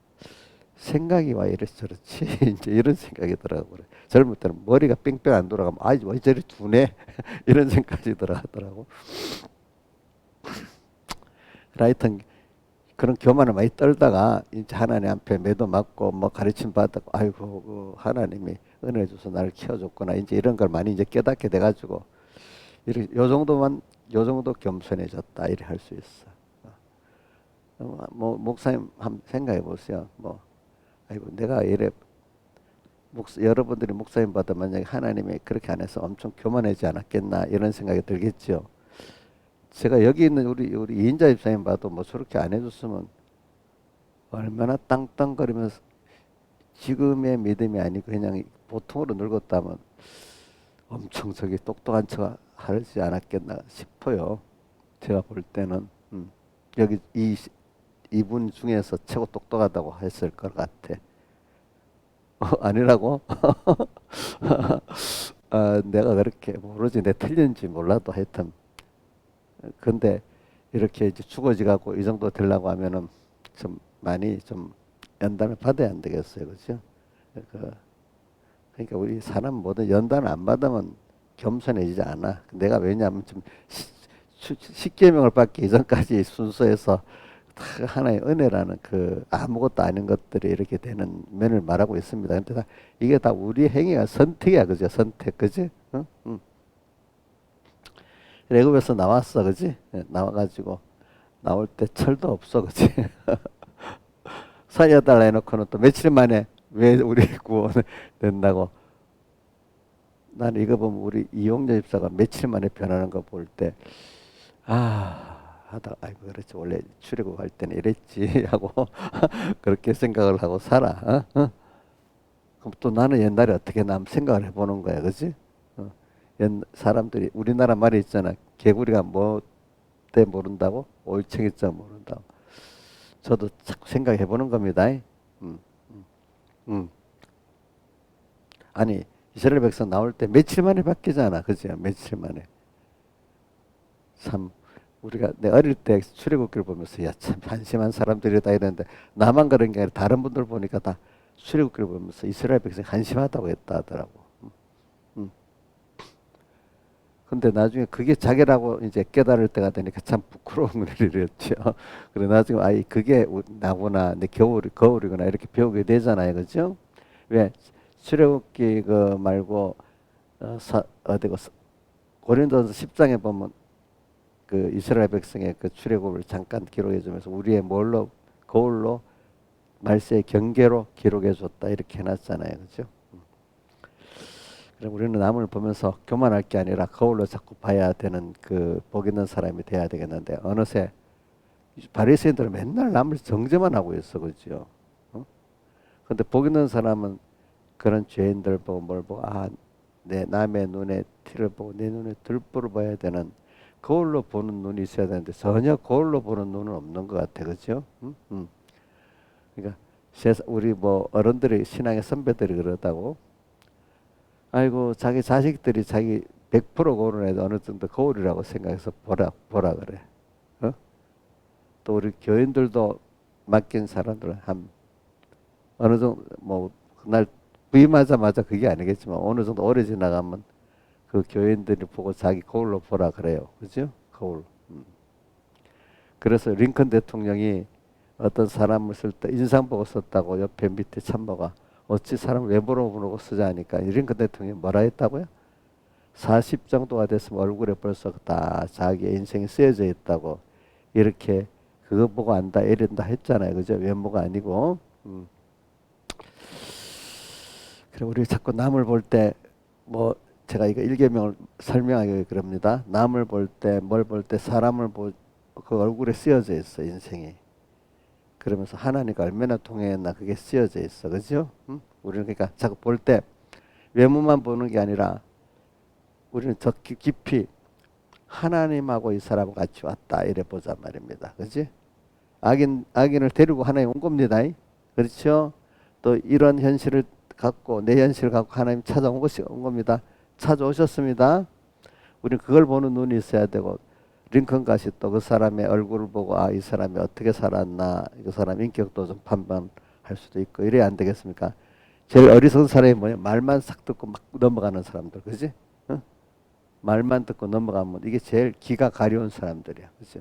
생각이 와 이래서 저렇지 이제 이런 생각이 들어가고 그래. 젊을 때는 머리가 뺑뺑 안 돌아가면 아이 왜 저리 둔해 이런 생각이 들어가더라고. 하여튼 그런 교만을 많이 떨다가 이제 하나님 앞에 매도 맞고 뭐 가르침 받았고 아이고 그 하나님이 은혜 줘서 나를 키워줬구나 이제 이런 걸 많이 이제 깨닫게 돼가지고 이렇게 요 정도 겸손해졌다 이렇게 할 수 있어. 뭐 목사님 한번 생각해 보세요. 뭐 아이고 내가 이래 여러분들이 목사님 받아 만약에 하나님이 그렇게 안 해서 엄청 교만하지 않았겠나 이런 생각이 들겠죠. 제가 여기 있는 우리 이인자 집사님 봐도 뭐 저렇게 안 해줬으면 얼마나 땅땅거리면서 지금의 믿음이 아니고 그냥 보통으로 늙었다면 엄청 저기 똑똑한 척 하지 않았겠나 싶어요. 제가 볼 때는 여기 이분 중에서 최고 똑똑하다고 했을 것 같아. 아니라고? 내가 그렇게 모르지. 내 틀린지 몰라도 하여튼 근데 이렇게 이제 죽어지갖고 이 정도 되려고 하면은 좀 많이 좀 연단을 받아야 안 되겠어요, 그렇죠? 그러니까 우리 사람 뭐든 연단을 안 받으면 겸손해지지 않아. 내가 왜냐하면 좀 십계명을 받기 이전까지 순서에서 하나의 은혜라는 그 아무것도 아닌 것들이 이렇게 되는 면을 말하고 있습니다. 근데 이게 다 우리 행위가 선택이야, 그죠? 선택, 그지? 응? 응. 애굽에서 나왔어, 그지? 나와가지고 나올 때 철도 없어, 그지? 살려달라 해놓고는 또 며칠 만에 왜 우리 구원 된다고. 난 이거 보면 우리 이용재 집사가 며칠 만에 변하는 거 볼 때, 하다, 아이고, 그렇지. 원래 출애굽 할 때는 이랬지. 하고, 그렇게 생각을 하고 살아. 그럼 또 나는 옛날에 어떻게 남 생각을 해보는 거야, 그지? 사람들이, 우리나라 말이 있잖아. 개구리가 뭐 때 모른다고? 올챙이자 모른다고. 저도 자꾸 생각해 보는 겁니다. 음, 음. 아니 이스라엘 백성 나올 때 며칠 만에 바뀌잖아, 그죠? 며칠 만에. 참 우리가 내 어릴 때 출애굽기를 보면서 야 참 한심한 사람들이다 이랬는데 나만 그런 게 아니라 다른 분들 보니까 다 출애굽기를 보면서 이스라엘 백성 한심하다고 했다 하더라고. 음. 근데 나중에 그게 자기라고 이제 깨달을 때가 되니까 참 부끄러운 일이었죠. 그래 나중에 아이 그게 나구나 내 거울이구나 이렇게 배우게 되잖아요, 그죠? 왜 출애굽기 그 말고 어디고 고린도전서 10장에 보면 그 이스라엘 백성의 그 출애굽을 잠깐 기록해 주면서 우리의 뭘로 거울로 말세의 경계로 기록해 줬다 이렇게 해놨잖아요, 그죠? 그럼 우리는 남을 보면서 교만할 게 아니라 거울로 자꾸 봐야 되는 그 복 있는 사람이 돼야 되겠는데 어느새 바리새인들은 맨날 남을 정죄만 하고 있어, 그죠? 어? 근데 복 있는 사람은 그런 죄인들 보고 뭘 보고 내 남의 눈에 티를 보고 내 눈에 들보를 봐야 되는 거울로 보는 눈이 있어야 되는데 전혀 거울로 보는 눈은 없는 것 같아, 그죠? 그러니까 우리 뭐 어른들이 신앙의 선배들이 그러다고 아이고 자기 자식들이 자기 100% 거울은 애도 어느 정도 거울이라고 생각해서 보라 그래. 어? 또 우리 교인들도 맡긴 사람들은 한 어느 정도 뭐 그날 부임하자마자 그게 아니겠지만 어느 정도 오래 지나가면 그 교인들이 보고 자기 거울로 보라 그래요. 그죠? 거울. 그래서 링컨 대통령이 어떤 사람을 쓸 때 인상 보고 썼다고 옆에 밑에 참모가 어찌 사람 외모로 보고 쓰자 하니까 링컨 대통령이 뭐라 했다고요? 40 정도가 됐으면 얼굴에 벌써 다 자기의 인생이 쓰여져 있다고 이렇게 그거 보고 안다 이런다 했잖아요. 그죠? 외모가 아니고. 그래 우리 자꾸 남을 볼 때 뭐 제가 이거 일계명을 설명하기 그럽니다. 남을 볼 때 뭘 볼 때 사람을 그 얼굴에 쓰여져 있어 인생이. 그러면서 하나님과 얼마나 통했나 그게 쓰여져 있어, 그죠? 우리는 그러니까 자꾸 볼 때 외모만 보는 게 아니라 우리는 더 깊이 하나님하고 이 사람은 같이 왔다 이래 보자 말입니다, 그지? 악인을 데리고 하나님 온 겁니다, 그렇죠? 또 이런 현실을 갖고 내 현실을 갖고 하나님 찾아온 것이 온 겁니다. 찾아오셨습니다. 우리는 그걸 보는 눈이 있어야 되고 링컨 같이 또 그 사람의 얼굴을 보고 이 사람이 어떻게 살았나 그 사람 인격도 좀 판단할 수도 있고 이래야 안 되겠습니까? 제일 어리석은 사람이 뭐냐? 말만 싹 듣고 막 넘어가는 사람들, 그지? 어? 말만 듣고 넘어가면 이게 제일 기가 가려운 사람들이야, 그죠?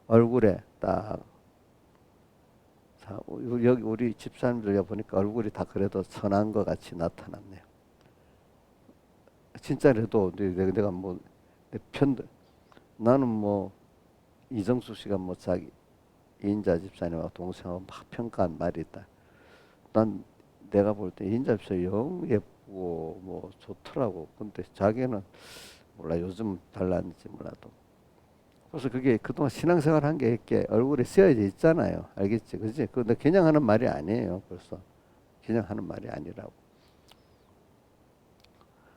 얼굴에 딱 여기 우리 집사님들 보니까 얼굴이 다 그래도 선한 것 같이 나타났네요. 진짜라도 내가 뭐 내 편들 나는 뭐 이정수 씨가 뭐 자기 이인자 집사님하고 동생하고 막 평가한 말이 있다. 난 내가 볼 때 이인자 집사 영 예쁘고 뭐 좋더라고. 근데 자기는 몰라 요즘 달랐는지 몰라도. 그래서 그게 그동안 신앙생활 한 게 이렇게 얼굴에 쓰여져 있잖아요. 알겠지, 그지? 근데 그냥 하는 말이 아니에요. 벌써 그냥 하는 말이 아니라고.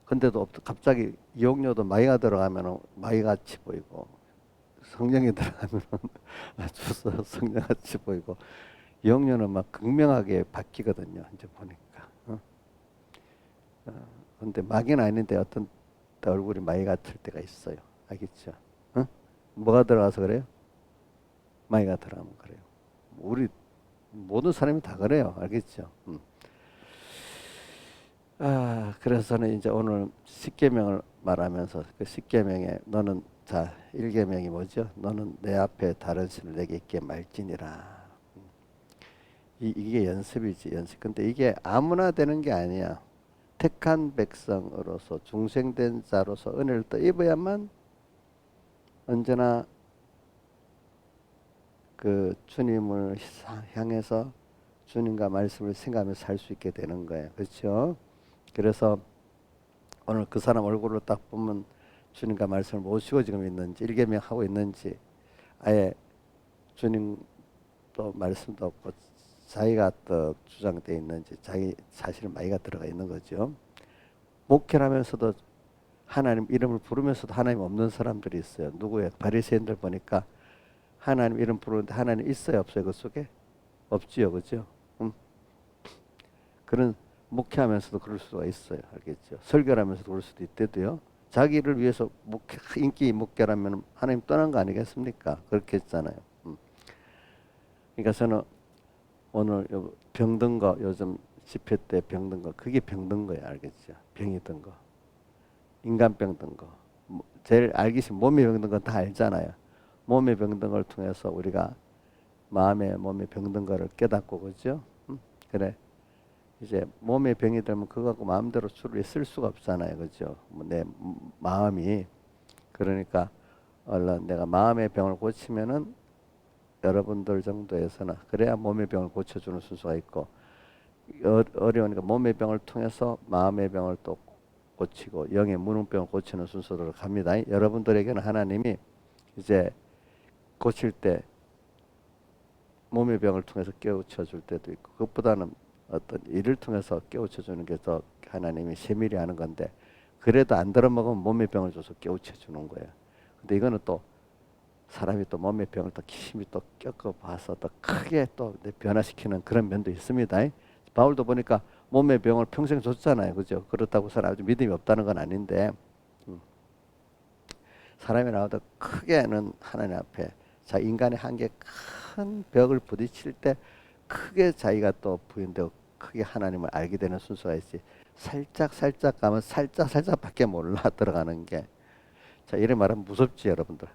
근데도 갑자기 이용료도 마이가 들어가면 마이같이 보이고 성령이 들어가면 아주 성령같이 보이고 이용료는 막 극명하게 바뀌거든요. 이제 보니까. 근데 마귀는 아닌데 어떤 때 얼굴이 마이 같을 때가 있어요. 알겠죠? 뭐가 들어가서 그래요? 마이가 들어가면 그래요. 우리 모든 사람이 다 그래요. 알겠죠? 그래서 저는 이제 오늘 십계명을 말하면서 그 십계명에 너는 자 1계명이 뭐죠? 너는 내 앞에 다른 신을 내게 있게 말지니라. 이게 연습이지 연습. 근데 이게 아무나 되는 게 아니야. 택한 백성으로서 중생된 자로서 은혜를 또 입어야만 언제나 그 주님을 향해서 주님과 말씀을 생각하면서 살 수 있게 되는 거예요. 그렇죠? 그래서 오늘 그 사람 얼굴을 딱 보면 주님과 말씀을 모시고 지금 있는지 일계명 하고 있는지 아예 주님도 말씀도 없고 자기가 또 주장되어 있는지 자기 사실은 마이가 들어가 있는 거죠. 목회를 하면서도 하나님 이름을 부르면서도 하나님 없는 사람들이 있어요. 누구예요? 바리새인들 보니까 하나님 이름 부르는데 하나님 있어요, 없어요? 그 속에? 없지요, 그죠? 그런 목회하면서도 그럴 수가 있어요, 알겠죠? 설교하면서도 그럴 수도 있대도요. 자기를 위해서 인기 목회라면 하나님 떠난 거 아니겠습니까? 그렇게 했잖아요. 그러니까 저는 오늘 병든 거, 요즘 집회 때 병든 거, 그게 병든 거예요, 알겠죠? 병이 든 거, 인간병 든 거. 제일 알기 쉬운 몸이 병든 건 다 알잖아요. 몸이 병든 걸 통해서 우리가 몸에 병든 거를 깨닫고, 그죠? 그래. 이제 몸에 병이 들면 그거 갖고 마음대로 줄을 쓸 수가 없잖아요, 그죠? 내 마음이. 그러니까 얼른 내가 마음의 병을 고치면은 여러분들 정도에서는 그래야 몸의 병을 고쳐주는 순서가 있고, 어려우니까 몸의 병을 통해서 마음의 병을 또 고치고 영의 무능병을 고치는 순서로 갑니다. 여러분들에게는 하나님이 이제 고칠 때 몸의 병을 통해서 깨우쳐 줄 때도 있고, 그것보다는 어떤 일을 통해서 깨우쳐 주는 게 더 하나님이 세밀히 하는 건데, 그래도 안 들어먹으면 몸의 병을 줘서 깨우쳐 주는 거예요. 근데 이거는 또 사람이 또 몸의 병을 또 기심이 또 겪어봐서 더 크게 또 변화시키는 그런 면도 있습니다. 바울도 보니까 몸의 병을 평생 줬잖아요, 그죠? 그렇다고 사람 아주 믿음이 없다는 건 아닌데, 사람이 나와도 크게는 하나님 앞에 자 인간의 한계 큰 벽을 부딪힐 때 크게 자기가 또 부인되고 크게 하나님을 알게 되는 순서가 있지. 살짝 살짝 가면 살짝 살짝밖에 몰라 들어가는 게. 자 이래 말하면 무섭지 여러분들.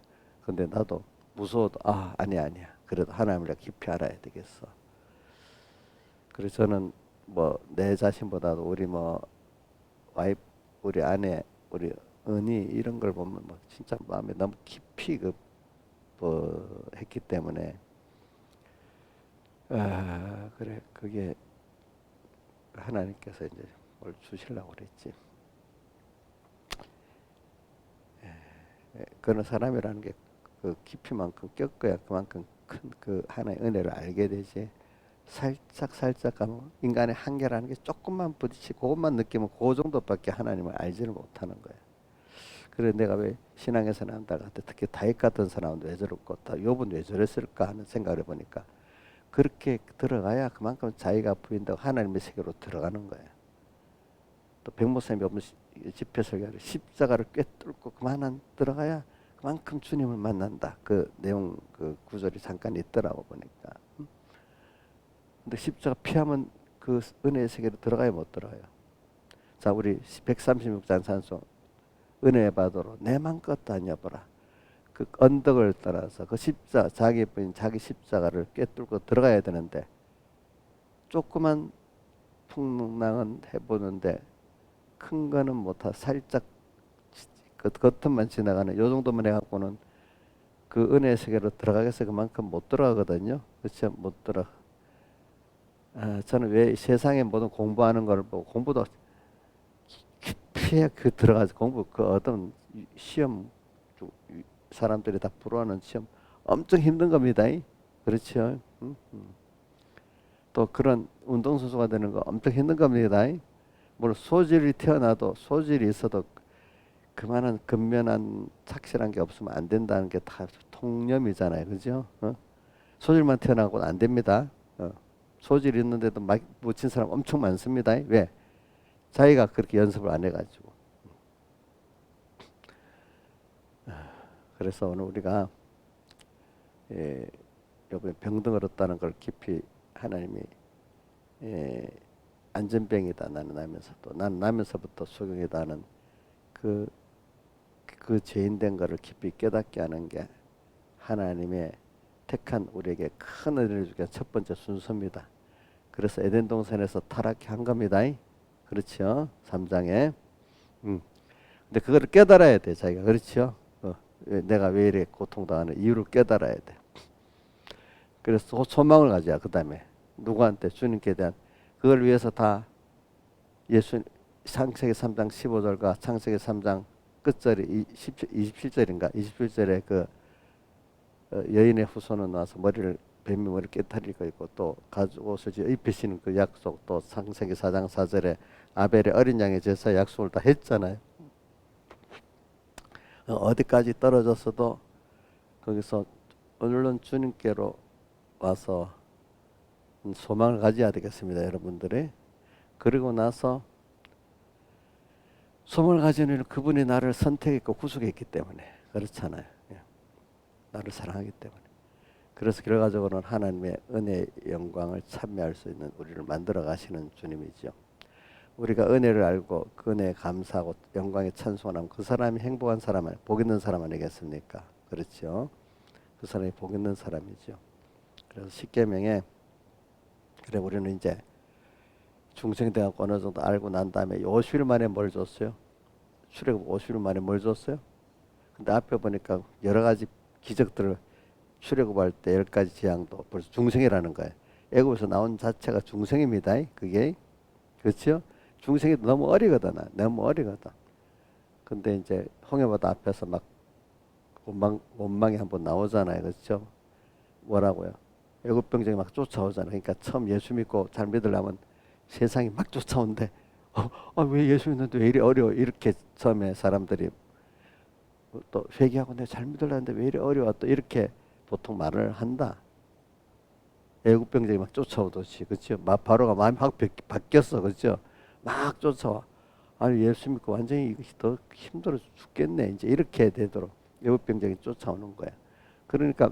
근데 나도 무서워도 아니야. 그래도 하나님을 깊이 알아야 되겠어. 그래서 저는 뭐 내 자신보다도 우리 뭐 와이프, 우리 아내, 우리 은희 이런 걸 보면 막 진짜 마음에 너무 깊이 했기 때문에 그래 그게 하나님께서 이제 뭘 주시려고 그랬지. 그런 사람이라는 게 그 깊이만큼 겪어야 그만큼 큰 그 하나의 은혜를 알게 되지. 살짝 가면 인간의 한계라는 게 조금만 부딪히고 그것만 느끼면 그 정도밖에 하나님을 알지를 못하는 거예요. 그래 내가 왜 신앙에서 난다가 특히 다윗 같은 사람은 왜 저럴까, 욥은 왜 저랬을까 하는 생각을 해보니까 그렇게 들어가야 그만큼 자기가 부인되고 하나님의 세계로 들어가는 거예요. 또 백목사님이 오면 집회 설교를 십자가를 꿰뚫고 그만한 들어가야 그만큼 주님을 만난다. 그 내용 그 구절이 잠깐 있더라고 보니까. 근데 십자가 피하면 그 은혜의 세계로 들어가야 못 들어가요. 자 우리 136장 찬송 은혜의 바다로 내 맘껏 다녀보라. 그 언덕을 따라서 그 십자가 자기 부인 자기 십자가를 꿰뚫고 들어가야 되는데 조그만 풍랑은 해보는데 큰 거는 못하 살짝 그 겉만 지나가는 요 정도만 해갖고는 그 은혜의 세계로 들어가겠어 그만큼 못 들어가거든요. 그렇죠? 못 들어. 저는 왜 세상의 모든 공부하는 걸 보고 공부도 깊이 그 들어가서 공부 그 어떤 시험 사람들이 다 부러워하는 시험 엄청 힘든 겁니다. 그렇죠? 또 그런 운동선수가 되는 거 엄청 힘든 겁니다. 물론 소질이 태어나도 소질이 있어도 그만한 근면한 착실한 게 없으면 안 된다는 게 다 통념이잖아요. 그죠? 소질만 태어나고 안 됩니다. 소질이 있는데도 막 못 친 사람 엄청 많습니다. 왜? 자기가 그렇게 연습을 안 해가지고. 그래서 오늘 우리가 이번에 병든 얻었다는 걸 깊이 하나님이 안전병이다 나는 나면서부터 소경이다는 그 죄인된 것을 깊이 깨닫게 하는 게 하나님의 택한 우리에게 큰 은혜를 주게 첫 번째 순서입니다. 그래서 에덴 동산에서 타락해 한 겁니다. 그렇죠? 3장에. 근데 그거를 깨달아야 돼 자기가. 그렇죠? 내가 왜 이래 고통당하는 이유를 깨달아야 돼. 그래서 소망을 가져야 그 다음에 누구한테 주님께 대한 그걸 위해서 다 예수 창세기 3장 15절과 창세기 3장 끝절이 27절인가 27절에 그 여인의 후손은 와서 뱀이 머리를 깨뜨리고 있고 또 가죽옷을 입히시는 그 약속 또 창세기 4장 4절에 아벨의 어린 양의 제사 약속을 다 했잖아요. 어디까지 떨어졌어도 거기서 얼른 주님께로 와서 소망을 가져야 되겠습니다, 여러분들이. 그리고 나서 소망을 가지는 그분이 나를 선택했고 구속했기 때문에 그렇잖아요. 예. 나를 사랑하기 때문에. 그래서 결과적으로는 하나님의 은혜의 영광을 참여할 수 있는 우리를 만들어 가시는 주님이죠. 우리가 은혜를 알고 그 은혜에 감사하고 영광에 찬송하면 그 사람이 행복한 사람, 복 있는 사람 아니겠습니까? 그렇죠. 그 사람이 복 있는 사람이죠. 그래서 십계명에 그래 우리는 이제 중생돼갖고 어느 정도 알고 난 다음에 50일 만에 뭘 줬어요? 출애굽 50일 만에 뭘 줬어요? 근데 앞에 보니까 여러 가지 기적들을 출애굽할 때 10가지 재앙도 벌써 중생이라는 거예요. 애굽에서 나온 자체가 중생입니다. 그게 그렇죠? 중생이 너무 어리거든. 너무 어리거든. 근데 이제 홍해바다 앞에서 막 원망이 한번 나오잖아요. 그렇죠? 뭐라고요? 애굽 병정이 막 쫓아오잖아요. 그러니까 처음 예수 믿고 잘 믿으려면 세상이 막 쫓아오는데 왜 예수 믿는데 왜 이리 어려워? 이렇게 처음에 사람들이 또 회개하고 내가 잘 믿으려는데 왜 이리 어려워? 또 이렇게 보통 말을 한다. 애국 병정이 막 쫓아오듯이, 그렇죠? 바로가 마음이 확 바뀌었어, 그렇죠? 막 쫓아와. 아니 예수 믿고 완전히 더 힘들어 죽겠네. 이제 이렇게 되도록 애국 병정이 쫓아오는 거야. 그러니까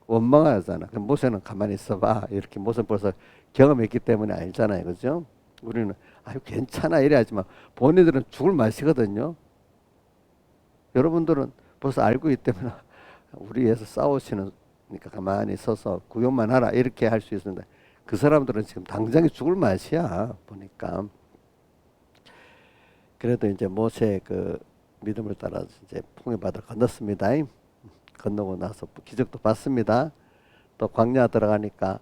원망하잖아. 그럼 모세는 가만히 있어봐. 이렇게 모세는 벌써 경험했기 때문에 알잖아요, 그렇죠? 우리는 아유 괜찮아 이래야지만 본인들은 죽을 맛이거든요. 여러분들은 벌써 알고 있기 때문에 우리 위해서 싸우시는 그러니까 가만히 서서 구경만 하라 이렇게 할 수 있는데 그 사람들은 지금 당장에 죽을 맛이야 보니까. 그래도 이제 모세의 그 믿음을 따라 이제 풍요바다를 건넜습니다. 건너고 나서 기적도 봤습니다. 또 광야 들어가니까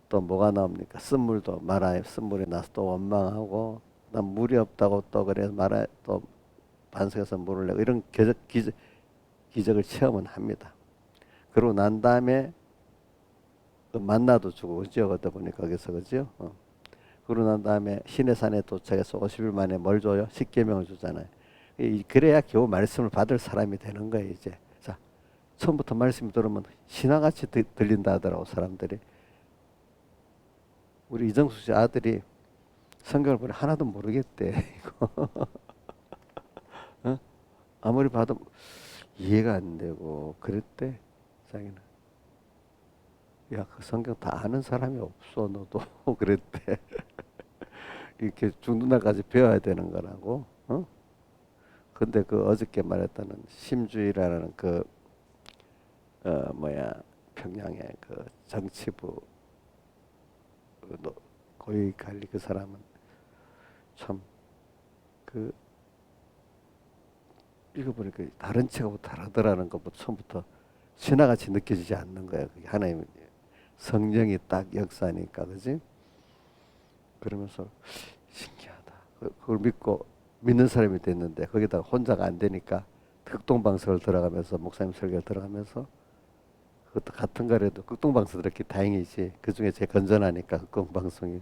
또 뭐가 나옵니까? 쓴물도 말아요. 쓴물이 나서 또 원망하고 난 물이 없다고 또 그래서 말아 또 반석에서 물을 내고 이런 기적을 체험은 합니다. 그러고 난 다음에 그 만나도 주고 그죠? 그러다 보니까 거기서 그죠? 그러고 난 다음에 시내산에 도착해서 50일 만에 뭘 줘요? 십계명을 주잖아요. 그래야 겨우 말씀을 받을 사람이 되는 거예요 이제. 자, 처음부터 말씀 들으면 신화같이 들린다 하더라고 사람들이. 우리 이정숙 씨 아들이 성경을 보니 하나도 모르겠대. 이거. 어? 아무리 봐도 이해가 안 되고 그랬대. 자기는. 야, 그 성경 다 아는 사람이 없어, 너도. 그랬대. 이렇게 죽는 날까지 배워야 되는 거라고. 어? 근데 그 어저께 말했다는 심주희라는 그, 평양의 그 정치부 고위 관리 그 사람은 참, 그, 읽어보니까 다른 책하고 다르더라는 것부터 처음부터 신화같이 느껴지지 않는 거야. 그게 하나님 성령이 딱 역사니까, 그지? 그러면서 신기하다. 그걸 믿고 믿는 사람이 됐는데 거기다가 혼자가 안 되니까 극동방송을 들어가면서 목사님 설교를 들어가면서 그것도 같은 거라도 극동방송 들었기 다행이지. 그 중에 제일 건전하니까 극동방송이.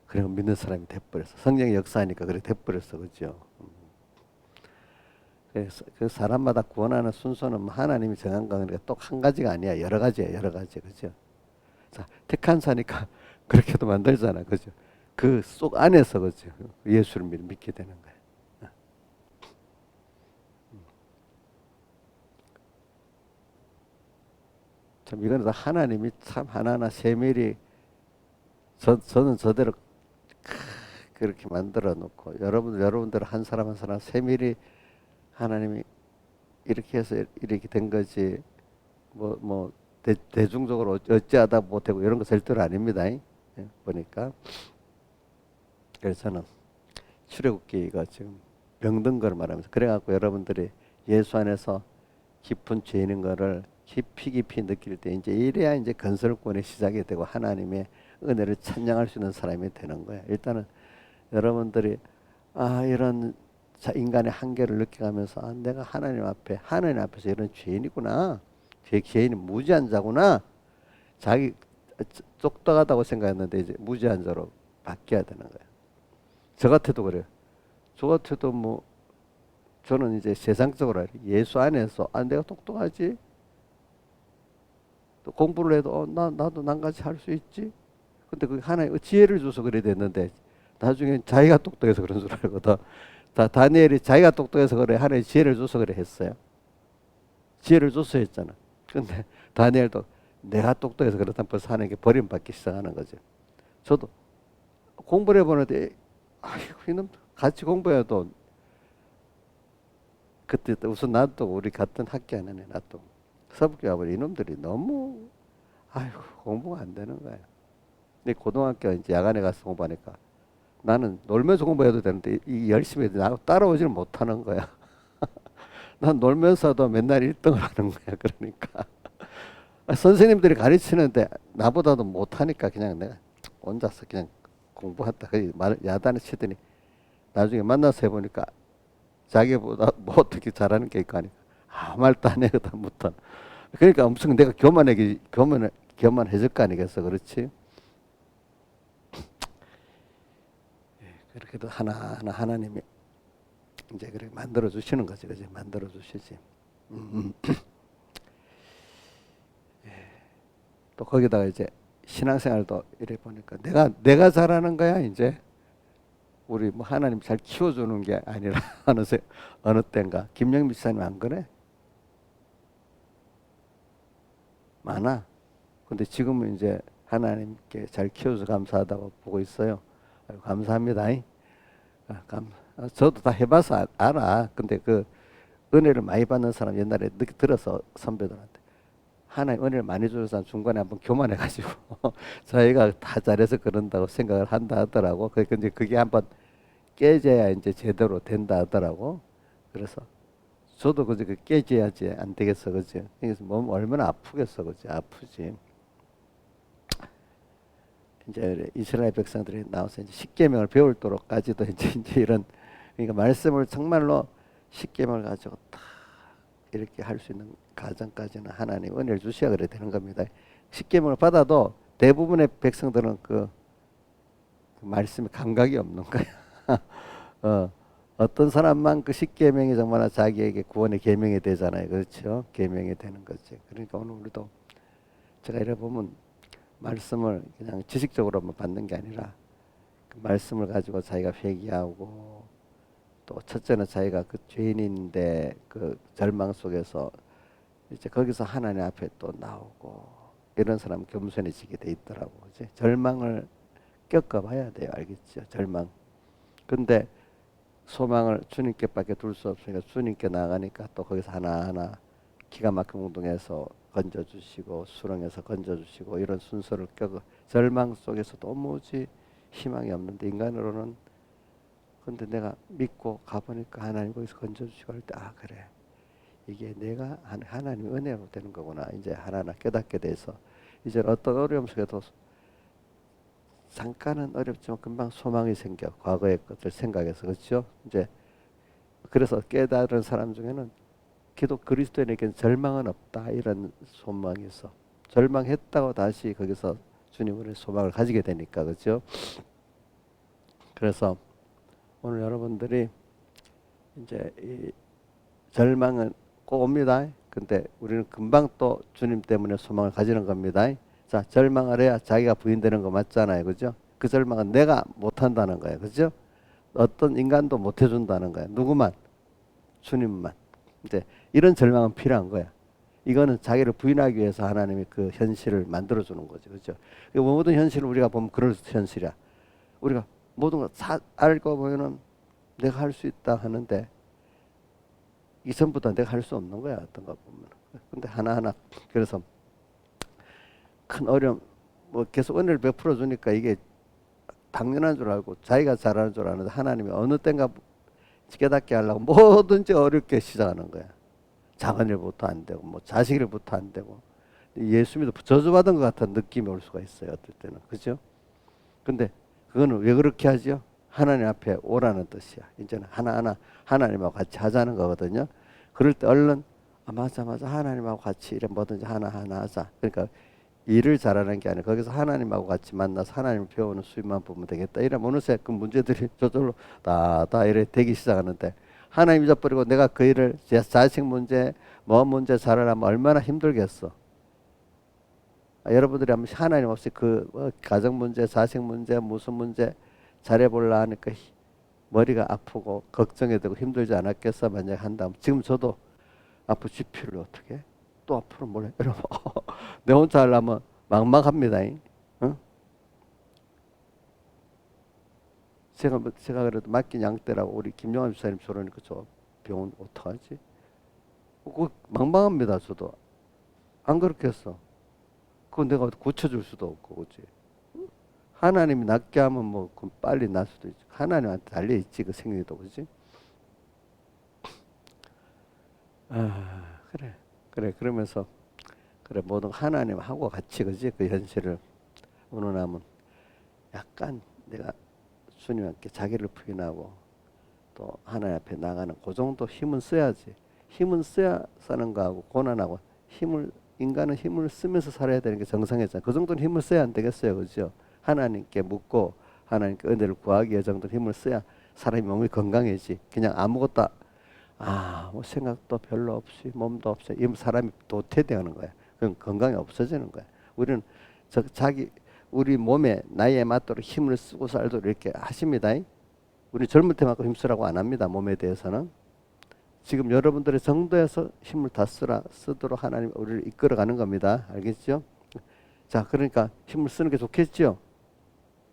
그리고 믿는 사람이 돼버렸어. 성령의 역사하니까 그래 돼버렸어, 그죠? 그래서 그 사람마다 구원하는 순서는 하나님이 정한 거니까 또 한 가지가 아니야. 여러 가지야, 여러 가지, 그죠? 자, 택한 사니까 그렇게도 만들잖아, 그죠? 그 속 안에서 그죠? 예수를 믿게 되는 거야. 참 이거는 다 하나님이 참 하나하나 세밀히 저는 저대로 그렇게 만들어 놓고 여러분들 한 사람 한 사람 세밀히 하나님이 이렇게 해서 이렇게 된 거지 대중적으로 어찌하다 못하고 이런 거 절대로 아닙니다. 예, 보니까 그래서 저는 출애굽기가 지금 병든 걸 말하면서 그래갖고 여러분들이 예수 안에서 깊은 죄인 거를 깊이 느낄 때 이제 이래야 이제 건설권의 시작이 되고 하나님의 은혜를 찬양할 수 있는 사람이 되는 거야. 일단은 여러분들이 이런 인간의 한계를 느껴가면서 내가 하나님 앞에서 이런 죄인이구나. 죄인이 무지한 자구나. 자기 똑똑하다고 생각했는데 이제 무지한 자로 바뀌어야 되는 거야. 저 같아도 그래요. 저 같아도 뭐 저는 이제 세상적으로 예수 안에서 내가 똑똑하지. 또 공부를 해도 나도 난같이 할 수 있지. 근데 그 하나의 지혜를 줘서 그래 됐는데 나중에 자기가 똑똑해서 그런 줄 알거든. 다니엘이 자기가 똑똑해서 그래 하나의 지혜를 줘서 그래 했어요. 지혜를 줘서 했잖아. 근데 다니엘도 내가 똑똑해서 그렇다면 벌써 하나님께 버림받기 시작하는 거죠. 저도 공부를 해보는데 아이고 이놈 같이 공부해도 그때 우선 나도 우리 같은 학교 안에 나도 서북교합을 이놈들이 너무 아이고 공부가 안 되는 거야. 근데 고등학교 이제 야간에 가서 공부하니까 나는 놀면서 공부해도 되는데 이 열심히 해도 나 따라오지는 못하는 거야. 난 놀면서도 맨날 1등을 하는 거야. 그러니까 선생님들이 가르치는데 나보다도 못하니까 그냥 내가 혼자서 그냥 공부하다 야단을 치더니 나중에 만나서 해보니까 자기보다 뭐 어떻게 잘하는 게 있고 하니까 아무 말도 안 해. 그다음부터 그러니까 엄청 내가 교만해질 거 아니겠어. 그렇지. 그렇게도 하나하나 하나님이 이제 그렇게 만들어 주시는 거지. 그지? 만들어 주시지. 또 거기다가 이제 신앙생활도 이래 보니까 내가 잘하는 거야. 이제 우리 뭐 하나님 잘 키워주는 게 아니라 어느 때인가 김영미 집사님 안 그래? 많아. 근데 지금은 이제 하나님께 잘 키워서 감사하다고 보고 있어요. 아유, 감사합니다. 저도 다 해봐서 알아. 근데 그 은혜를 많이 받는 사람 옛날에 늦게 들어서 선배들한테 하나님 은혜를 많이 주는 사람 중간에 한번 교만해가지고 자기가 다 잘해서 그런다고 생각을 한다 하더라고. 근데 그게 한번 깨져야 이제 제대로 된다 하더라고. 그래서 저도 그저 깨져야지 안 되겠어, 그지? 그래서 몸 얼마나 아프겠어, 그지? 아프지. 이제 이스라엘 백성들이 나와서 이제 십계명을 배울도록까지도 이제 이런 그러니까 말씀을 정말로 십계명을 가지고 다 이렇게 할 수 있는 가정까지는 하나님 은혜를 주셔야 그래 되는 겁니다. 십계명을 받아도 대부분의 백성들은 그 말씀에 감각이 없는 거야. 어떤 사람만 그 십계명이 정말 자기에게 구원의 계명이 되잖아요. 그렇죠? 계명이 되는 거지. 그러니까 오늘 우리도 제가 이래 보면 말씀을 그냥 지식적으로만 받는 게 아니라 그 말씀을 가지고 자기가 회개하고 또 첫째는 자기가 그 죄인인데 그 절망 속에서 이제 거기서 하나님 앞에 또 나오고 이런 사람 겸손해지게 돼 있더라고. 그치? 절망을 겪어봐야 돼요. 알겠죠? 절망. 근데 소망을 주님께밖에 둘 수 없으니까 주님께 나가니까 또 거기서 하나하나 기가 막힌 운동에서 건져주시고 수렁에서 건져주시고 이런 순서를 겪어 절망 속에서 도무지 희망이 없는데 인간으로는 근데 내가 믿고 가보니까 하나님 거기서 건져주시고 할 때 아 그래 이게 내가 하나님 은혜로 되는 거구나 이제 하나하나 깨닫게 돼서 이제 어떤 어려움 속에도 잠깐은 어렵지만 금방 소망이 생겨 과거의 것들 생각해서 그렇죠 이제 그래서 깨달은 사람 중에는 기독 그리스도인에게는 절망은 없다 이런 소망이 있어 절망했다고 다시 거기서 주님의 소망을 가지게 되니까 그렇죠 그래서 오늘 여러분들이 이제 이 절망은 꼭 옵니다. 근데 우리는 금방 또 주님 때문에 소망을 가지는 겁니다. 자, 절망을 해야 자기가 부인되는 거 맞잖아요. 그죠? 그 절망은 내가 못한다는 거예요. 그죠? 어떤 인간도 못 해준다는 거예요. 누구만? 주님만. 이제 이런 절망은 필요한 거야. 이거는 자기를 부인하기 위해서 하나님이 그 현실을 만들어주는 거죠. 그죠? 모든 현실을 우리가 보면 그럴 현실이야. 우리가 모든 걸 알고 보면은 내가 할 수 있다 하는데 이전보다 내가 할 수 없는 거야 어떤 거 보면. 근데 하나하나 그래서 큰 어려움 뭐 계속 은혜를 베풀어 주니까 이게 당연한 줄 알고 자기가 잘하는 줄 아는데 하나님이 어느 때인가 깨닫게 하려고 뭐든지 어렵게 시작하는 거야. 작은일부터 안 되고 뭐 자식일부터 안 되고 예수 믿어 저주받은 것 같은 느낌이 올 수가 있어요 어떨 때는 그죠? 근데 그거는 왜 그렇게 하죠? 하나님 앞에 오라는 뜻이야. 이제는 하나하나 하나님하고 같이 하자는 거거든요. 그럴 때 얼른 맞아 하나님하고 같이 이래 뭐든지 하나하나 하자. 그러니까 일을 잘하는 게 아니라 거기서 하나님하고 같이 만나서 하나님을 배우는 수입만 보면 되겠다. 이러면 어느새 그 문제들이 저절로 다 이래 되기 시작하는데 하나님 잊어버리고 내가 그 일을 자식 문제, 뭐 문제 잘하려면 얼마나 힘들겠어. 여러분들이 한번 하나님 없이 가정 문제, 자식 문제, 무슨 문제 잘해보려 하니까 머리가 아프고 걱정이 되고 힘들지 않았겠어? 만약에 한다면 지금 저도 앞으로 GP를 어떻게 또 앞으로 몰라 여러분 내 혼자 하려면 막막합니다. 어? 제가 그래도 맡긴 양떼라고 우리 김영환 집사님 저러니까 저 병원 어떡하지? 망망합니다. 저도 안 그렇겠어. 그건 내가 고쳐줄 수도 없고 그렇지. 하나님이 낫게 하면 뭐 그럼 빨리 날 수도 있지. 하나님한테 달려 있지 그 생리도 그렇지. 그래 그러면서 그래 모든 하나님하고 같이 그지 그 현실을 어느 날은 약간 내가 주님께 자기를 부인하고 또 하나님 앞에 나가는 그 정도 힘은 써야지. 힘은 써야 사는 거하고 고난하고 인간은 힘을 쓰면서 살아야 되는 게 정상이잖아요. 그 정도는 힘을 써야 안 되겠어요, 그죠? 하나님께 묻고 하나님께 은혜를 구하기 위해 정도는 힘을 써야 사람이 몸이 건강해지. 그냥 아무것도 뭐 생각도 별로 없이 몸도 없이 이 사람이 도태되는 거야. 그럼 건강이 없어지는 거야. 우리는 우리 몸에 나이에 맞도록 힘을 쓰고 살도록 이렇게 하십니다. 우리 젊을 때만큼 힘쓰라고 안 합니다. 몸에 대해서는. 지금 여러분들의 정도에서 힘을 다 쓰도록 하나님 우리를 이끌어가는 겁니다. 알겠죠? 자, 그러니까 힘을 쓰는 게 좋겠죠?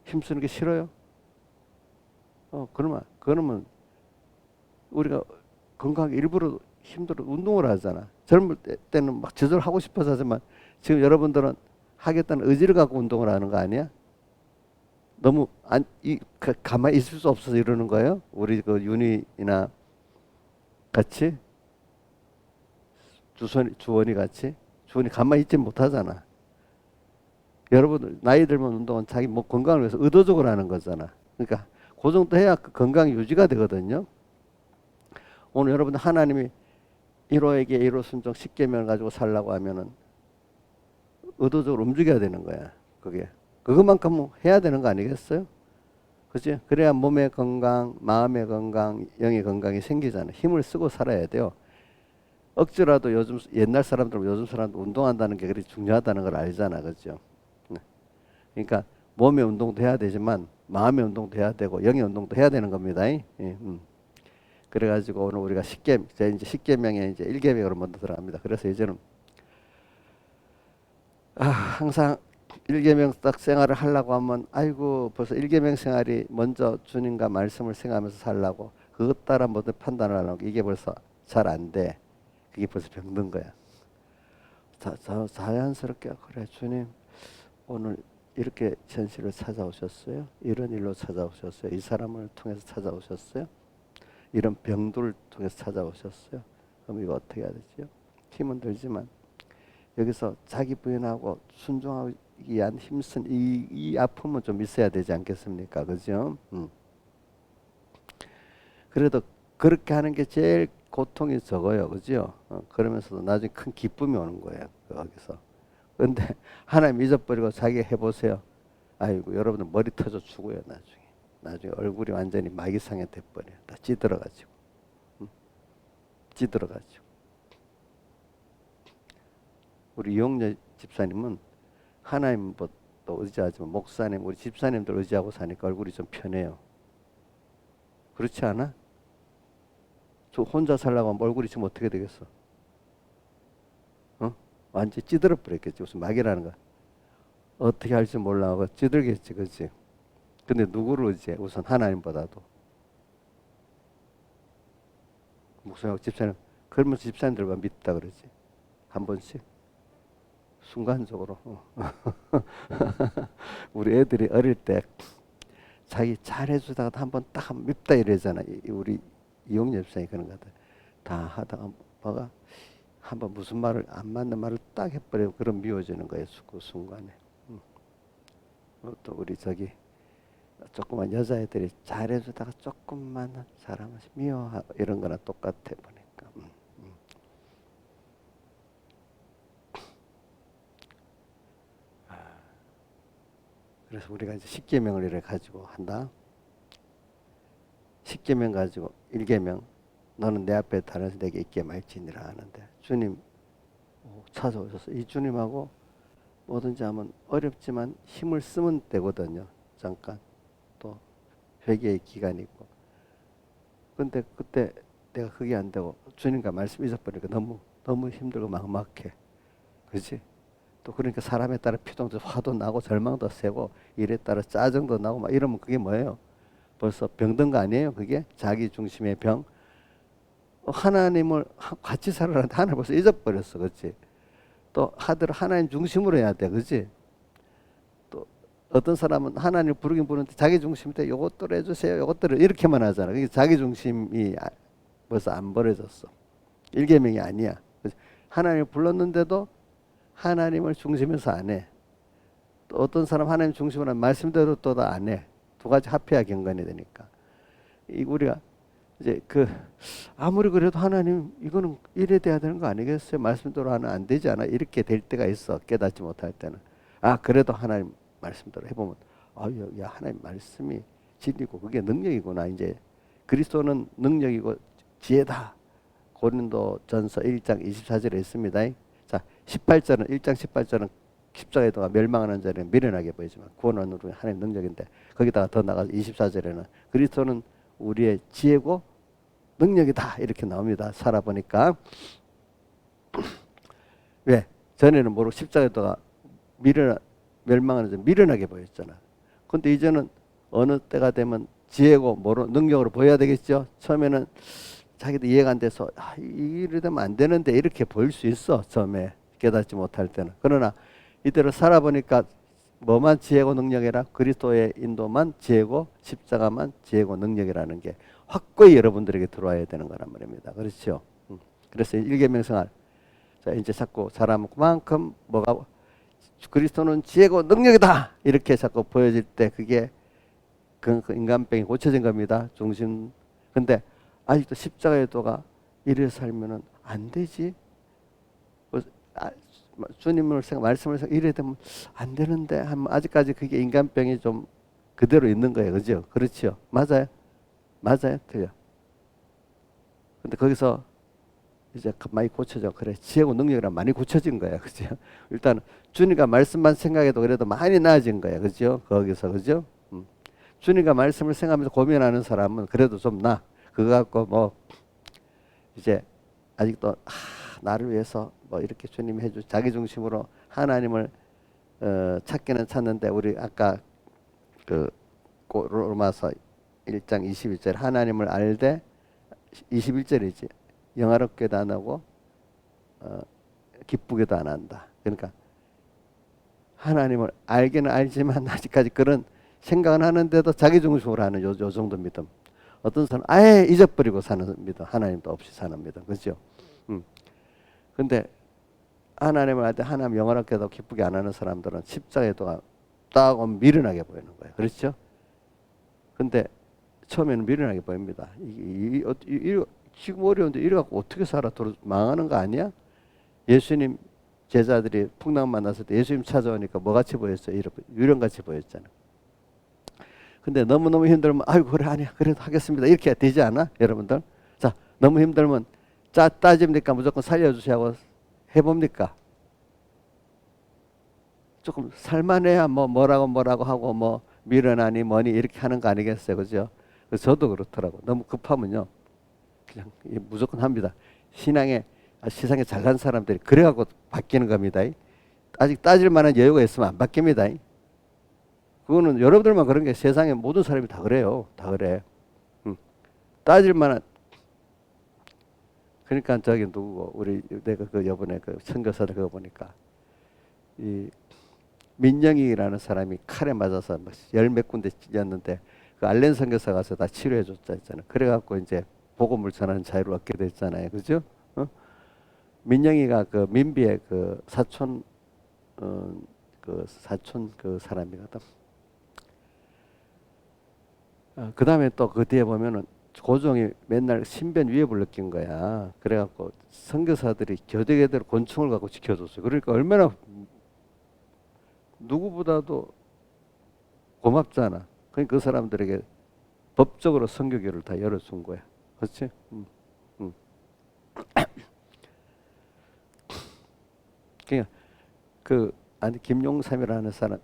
힘 쓰는 게 싫어요? 그러면 우리가 건강하게 일부러 힘들어 운동을 하잖아. 젊을 때는 막 저절로 하고 싶어서 하지만 지금 여러분들은 하겠다는 의지를 갖고 운동을 하는 거 아니야? 너무 가만히 있을 수 없어서 이러는 거예요? 우리 그 윤희나 같이 주원이 같이 주원이 가만히 있지 못하잖아. 여러분 나이 들면 운동은 자기 목 건강을 위해서 의도적으로 하는 거잖아. 그러니까 그 정도 해야 그 건강이 유지가 되거든요. 오늘 여러분 하나님이 1호에게 1호 순종 10계명을 가지고 살라고 하면은 의도적으로 움직여야 되는 거야. 그것만큼 해야 되는 거 아니겠어요? 그치? 그래야 몸의 건강, 마음의 건강, 영의 건강이 생기잖아. 힘을 쓰고 살아야 돼요. 억지라도 옛날 사람들, 요즘 사람들 운동한다는 게 그렇게 중요하다는 걸 알잖아. 그죠? 그러니까 몸의 운동도 해야 되지만 마음의 운동도 해야 되고 영의 운동도 해야 되는 겁니다. 그래가지고 오늘 우리가 이제 10계명에 이제 1계명으로 먼저 들어갑니다. 그래서 이제는 항상 1계명 딱 생활을 하려고 하면 아이고 벌써 1계명 생활이 먼저 주님과 말씀을 생각하면서 살라고 그것 따라 모든 판단을 하려고 이게 벌써 잘 안 돼. 그게 벌써 병든 거야. 자연스럽게 그래 주님 오늘 이렇게 현실을 찾아오셨어요. 이런 일로 찾아오셨어요. 이 사람을 통해서 찾아오셨어요. 이런 병들을 통해서 찾아오셨어요. 그럼 이거 어떻게 해야 되죠? 힘은 들지만 여기서 자기 부인하고 순종하기 위한 힘쓴 이 아픔은 좀 있어야 되지 않겠습니까? 그죠? 그래도 그렇게 하는 게 제일 고통이 적어요. 그죠? 그러면서도 나중에 큰 기쁨이 오는 거예요. 거기서. 근데 하나님 잊어버리고 자기 해보세요. 아이고 여러분들 머리 터져 죽어요. 나중에 얼굴이 완전히 마귀상에 돼버려요. 다 찌들어가지고. 찌들어가지고. 우리 이용렬 집사님은 하나님도 의지하지만 목사님, 우리 집사님들 의지하고 사니까 얼굴이 좀 편해요. 그렇지 않아? 저 혼자 살라고 하면 얼굴이 지금 어떻게 되겠어? 완전 찌들어 버렸겠지. 무슨 마귀라는 거. 어떻게 할지 몰라하고 찌들겠지. 그렇지? 근데 누구를 의지해? 우선 하나님보다도. 목사님, 집사님, 그러면서 집사님들만 믿다 그러지. 한 번씩. 순간적으로. 우리 애들이 어릴 때 자기 잘해주다가 한번 딱 밉다 이러잖아. 우리 이용렬 집사님이 그런 거 같아. 다 하다가 뭐가 한번 무슨 말을 안 맞는 말을 딱 해버리고 그럼 미워지는 거예요. 그 순간에. 또 우리 조그만 여자애들이 잘해주다가 조금만 잘하면서 미워 이런 거나 똑같아 보니까. 그래서 우리가 이제 10계명을 이렇게 가지고 한다. 10계명 가지고 1계명 너는 내 앞에 다른 내게 있게 말지니라 하는데 주님 찾아오셔서 이 주님하고 뭐든지 하면 어렵지만 힘을 쓰면 되거든요. 잠깐 또 회개의 기간이 있고. 근데 그때 내가 그게 안 되고 주님과 말씀 잊어버리니까 너무 힘들고 막막해. 그렇지? 또 그러니까 사람에 따라 피동도 화도 나고 절망도 세고 일에 따라 짜증도 나고 막 이러면 그게 뭐예요? 벌써 병든 거 아니에요? 그게 자기 중심의 병. 하나님을 같이 살아라는데 하나님 벌써 잊어버렸어. 그렇지? 또 하더라도 하나님 중심으로 해야 돼. 그렇지? 또 어떤 사람은 하나님을 부르긴 부르는데 자기 중심인데 요것들을 해주세요. 요것들을 이렇게만 하잖아. 그게 자기 중심이 벌써 안 버려졌어. 일계명이 아니야. 하나님을 불렀는데도 하나님을 중심에서 안 해. 또 어떤 사람 하나님 중심으로 말씀대로 또 안 해. 두 가지 합해야 경건이 되니까. 우리가 이제 아무리 그래도 하나님 이거는 이래 돼야 되는 거 아니겠어요? 말씀대로 하면 안 되지 않아? 이렇게 될 때가 있어. 깨닫지 못할 때는. 그래도 하나님 말씀대로 해보면 야 하나님 말씀이 진리고 그게 능력이구나. 이제 그리스도는 능력이고 지혜다. 고린도전서 1장 24절에 있습니다. 자, 18절은 1장 18절은 십자가에 도가 멸망하는 자는 미련하게 보이지만 구원은 우리 하나님 능력인데 거기다가 더 나가서 24절에는 그리스도는 우리의 지혜고 능력이다 이렇게 나옵니다. 살아보니까 왜? 전에는 모르고 십자가에 도가 멸망하는 자 미련하게 보였잖아. 근데 이제는 어느 때가 되면 지혜고 능력으로 보여야 되겠죠. 처음에는 자기도 이해가 안 돼서 이래 되면 안 되는데 이렇게 보일 수 있어. 처음에 깨닫지 못할 때는. 그러나 이대로 살아보니까 뭐만 지혜고 능력이라 그리스도의 인도만 지혜고 십자가만 지혜고 능력이라는 게 확고히 여러분들에게 들어와야 되는 거란 말입니다. 그렇죠? 그래서 일계명 생활 자 이제 자꾸 사람 그만큼 뭐가 그리스도는 지혜고 능력이다 이렇게 자꾸 보여질 때 그게 그 인간병이 고쳐진 겁니다. 중심. 근데 아직도 십자가의 도가 이래 살면은 안 되지. 주님을 말씀을 이래 되면 안 되는데 하면 아직까지 그게 인간병이 좀 그대로 있는 거예요. 그죠? 그렇죠? 맞아요? 맞아요? 틀려. 근데 거기서 이제 많이 고쳐져. 그래. 지혜고 능력이랑 많이 고쳐진 거야. 그죠? 일단 주님과 말씀만 생각해도 그래도 많이 나아진 거야. 그죠? 거기서. 그죠? 주님과 말씀을 생각하면서 고민하는 사람은 그래도 좀 그거 갖고 뭐 이제 아직도 나를 위해서 뭐 이렇게 주님이 해주 자기 중심으로 하나님을 찾기는 찾는데 우리 아까 로마서 1장 21절 하나님을 알되 21절이지 영화롭게도 안 하고 기쁘게도 안 한다. 그러니까 하나님을 알기는 알지만 아직까지 그런 생각은 하는데도 자기 중심으로 하는 요 정도 믿음. 어떤 사람은 아예 잊어버리고 사는 믿음, 하나님도 없이 사는 믿음, 그렇죠? 근데 하나님을 알 때 하나님 영원하게도 기쁘게 안 하는 사람들은 십자가에 도가 딱 미련하게 보이는 거예요, 그렇죠? 근데 처음에는 미련하게 보입니다. 지금 어려운데 이래갖고 어떻게 살아? 망하는 거 아니야? 예수님 제자들이 풍랑 만났을 때 예수님 찾아오니까 뭐같이 보였어요? 유령같이 보였잖아. 근데 너무너무 힘들면 아이고 그래 아니야 그래도 하겠습니다 이렇게 되지 않아? 여러분들 자 너무 힘들면 따집니까? 무조건 살려주시라고 해봅니까? 조금 살만해야 뭐라고 하고 뭐 미련하니 뭐니 이렇게 하는 거 아니겠어요? 그죠? 저도 그렇더라고. 너무 급하면요 그냥 무조건 합니다. 세상에 잘난 사람들이 그래갖고 바뀌는 겁니다. 아직 따질 만한 여유가 있으면 안 바뀝니다. 그거는 여러분들만 그런 게 세상에 모든 사람이 다 그래요. 다 그래. 따질 만한 그러니까 저기 누구고 내가 요번에 선교사들 그거 보니까 이 민영이라는 사람이 칼에 맞아서 열 몇 군데 찢었는데 그 알렌 선교사 가서 다 치료해 줬다 했잖아요. 그래갖고 이제 복음을 전하는 자유를 얻게 됐잖아요. 그죠? 민영이가 민비의 사촌 사람이거든. 그 다음에 또 그 뒤에 보면은 고종이 맨날 신변 위협을 느낀 거야. 그래갖고 선교사들이 교대계대로 권총을 갖고 지켜줬어요. 그러니까 얼마나 누구보다도 고맙잖아. 그러니까 그 사람들에게 법적으로 선교교를 다 열어준 거야. 그렇지? 아니 김용삼이라는 사람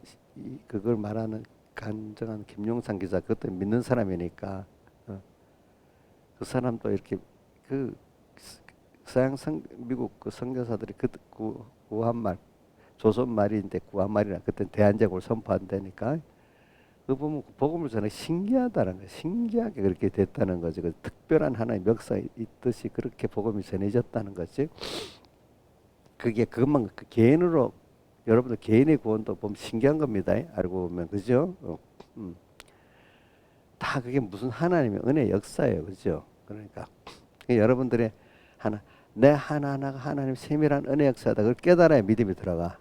그걸 말하는 간증한 김용삼 기자 그것도 믿는 사람이니까 그 사람도 이렇게 그 서양 미국 그 선교사들이 구한말 조선 말인데 구한말이나 그때 대한제국을 선포한다니까 그 보면 복음을 전해 신기하다는 거 신기하게 그렇게 됐다는 거지 그 특별한 하나의 역사가 있듯이 그렇게 복음이 전해졌다는 거지 그게 그것만 그 개인으로 여러분들 개인의 구원도 보면 신기한 겁니다 알고 보면 그죠 다 그게 무슨 하나님의 은혜 역사예요 그죠 그러니까 여러분들의 내 하나하나가 하나님 세밀한 은혜 역사다 그걸 깨달아야 믿음이 들어가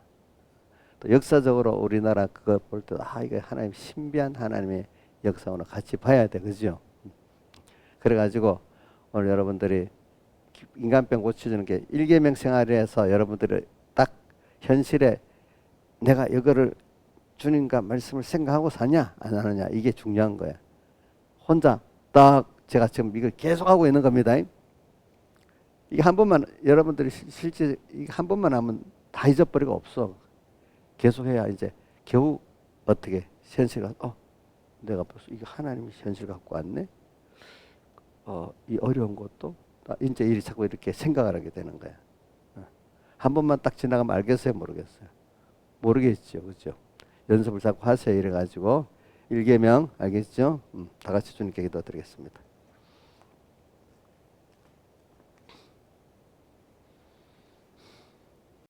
또 역사적으로 우리나라 그거 볼 때 이게 하나님 신비한 하나님의 역사와 같이 봐야 돼 그죠 그래가지고 오늘 여러분들이 인간병 고쳐주는 게 일계명 생활에서 여러분들이 딱 현실에 내가 이거를 주님과 말씀을 생각하고 사냐 안 하느냐 이게 중요한 거야 혼자 딱 제가 지금 이걸 계속하고 있는 겁니다 이게 한 번만 여러분들이 실제 이게 한 번만 하면 다 잊어버리고 없어 계속해야 이제 겨우 어떻게 현실가 내가 벌써 이게 하나님이 현실 갖고 왔네 이 어려운 것도 이제 일이 자꾸 이렇게 생각을 하게 되는 거야 한 번만 딱 지나가면 알겠어요 모르겠어요 모르겠죠 그죠 연습을 자꾸 하세요 이래가지고 일계명 알겠죠 다 같이 주님께 기도드리겠습니다.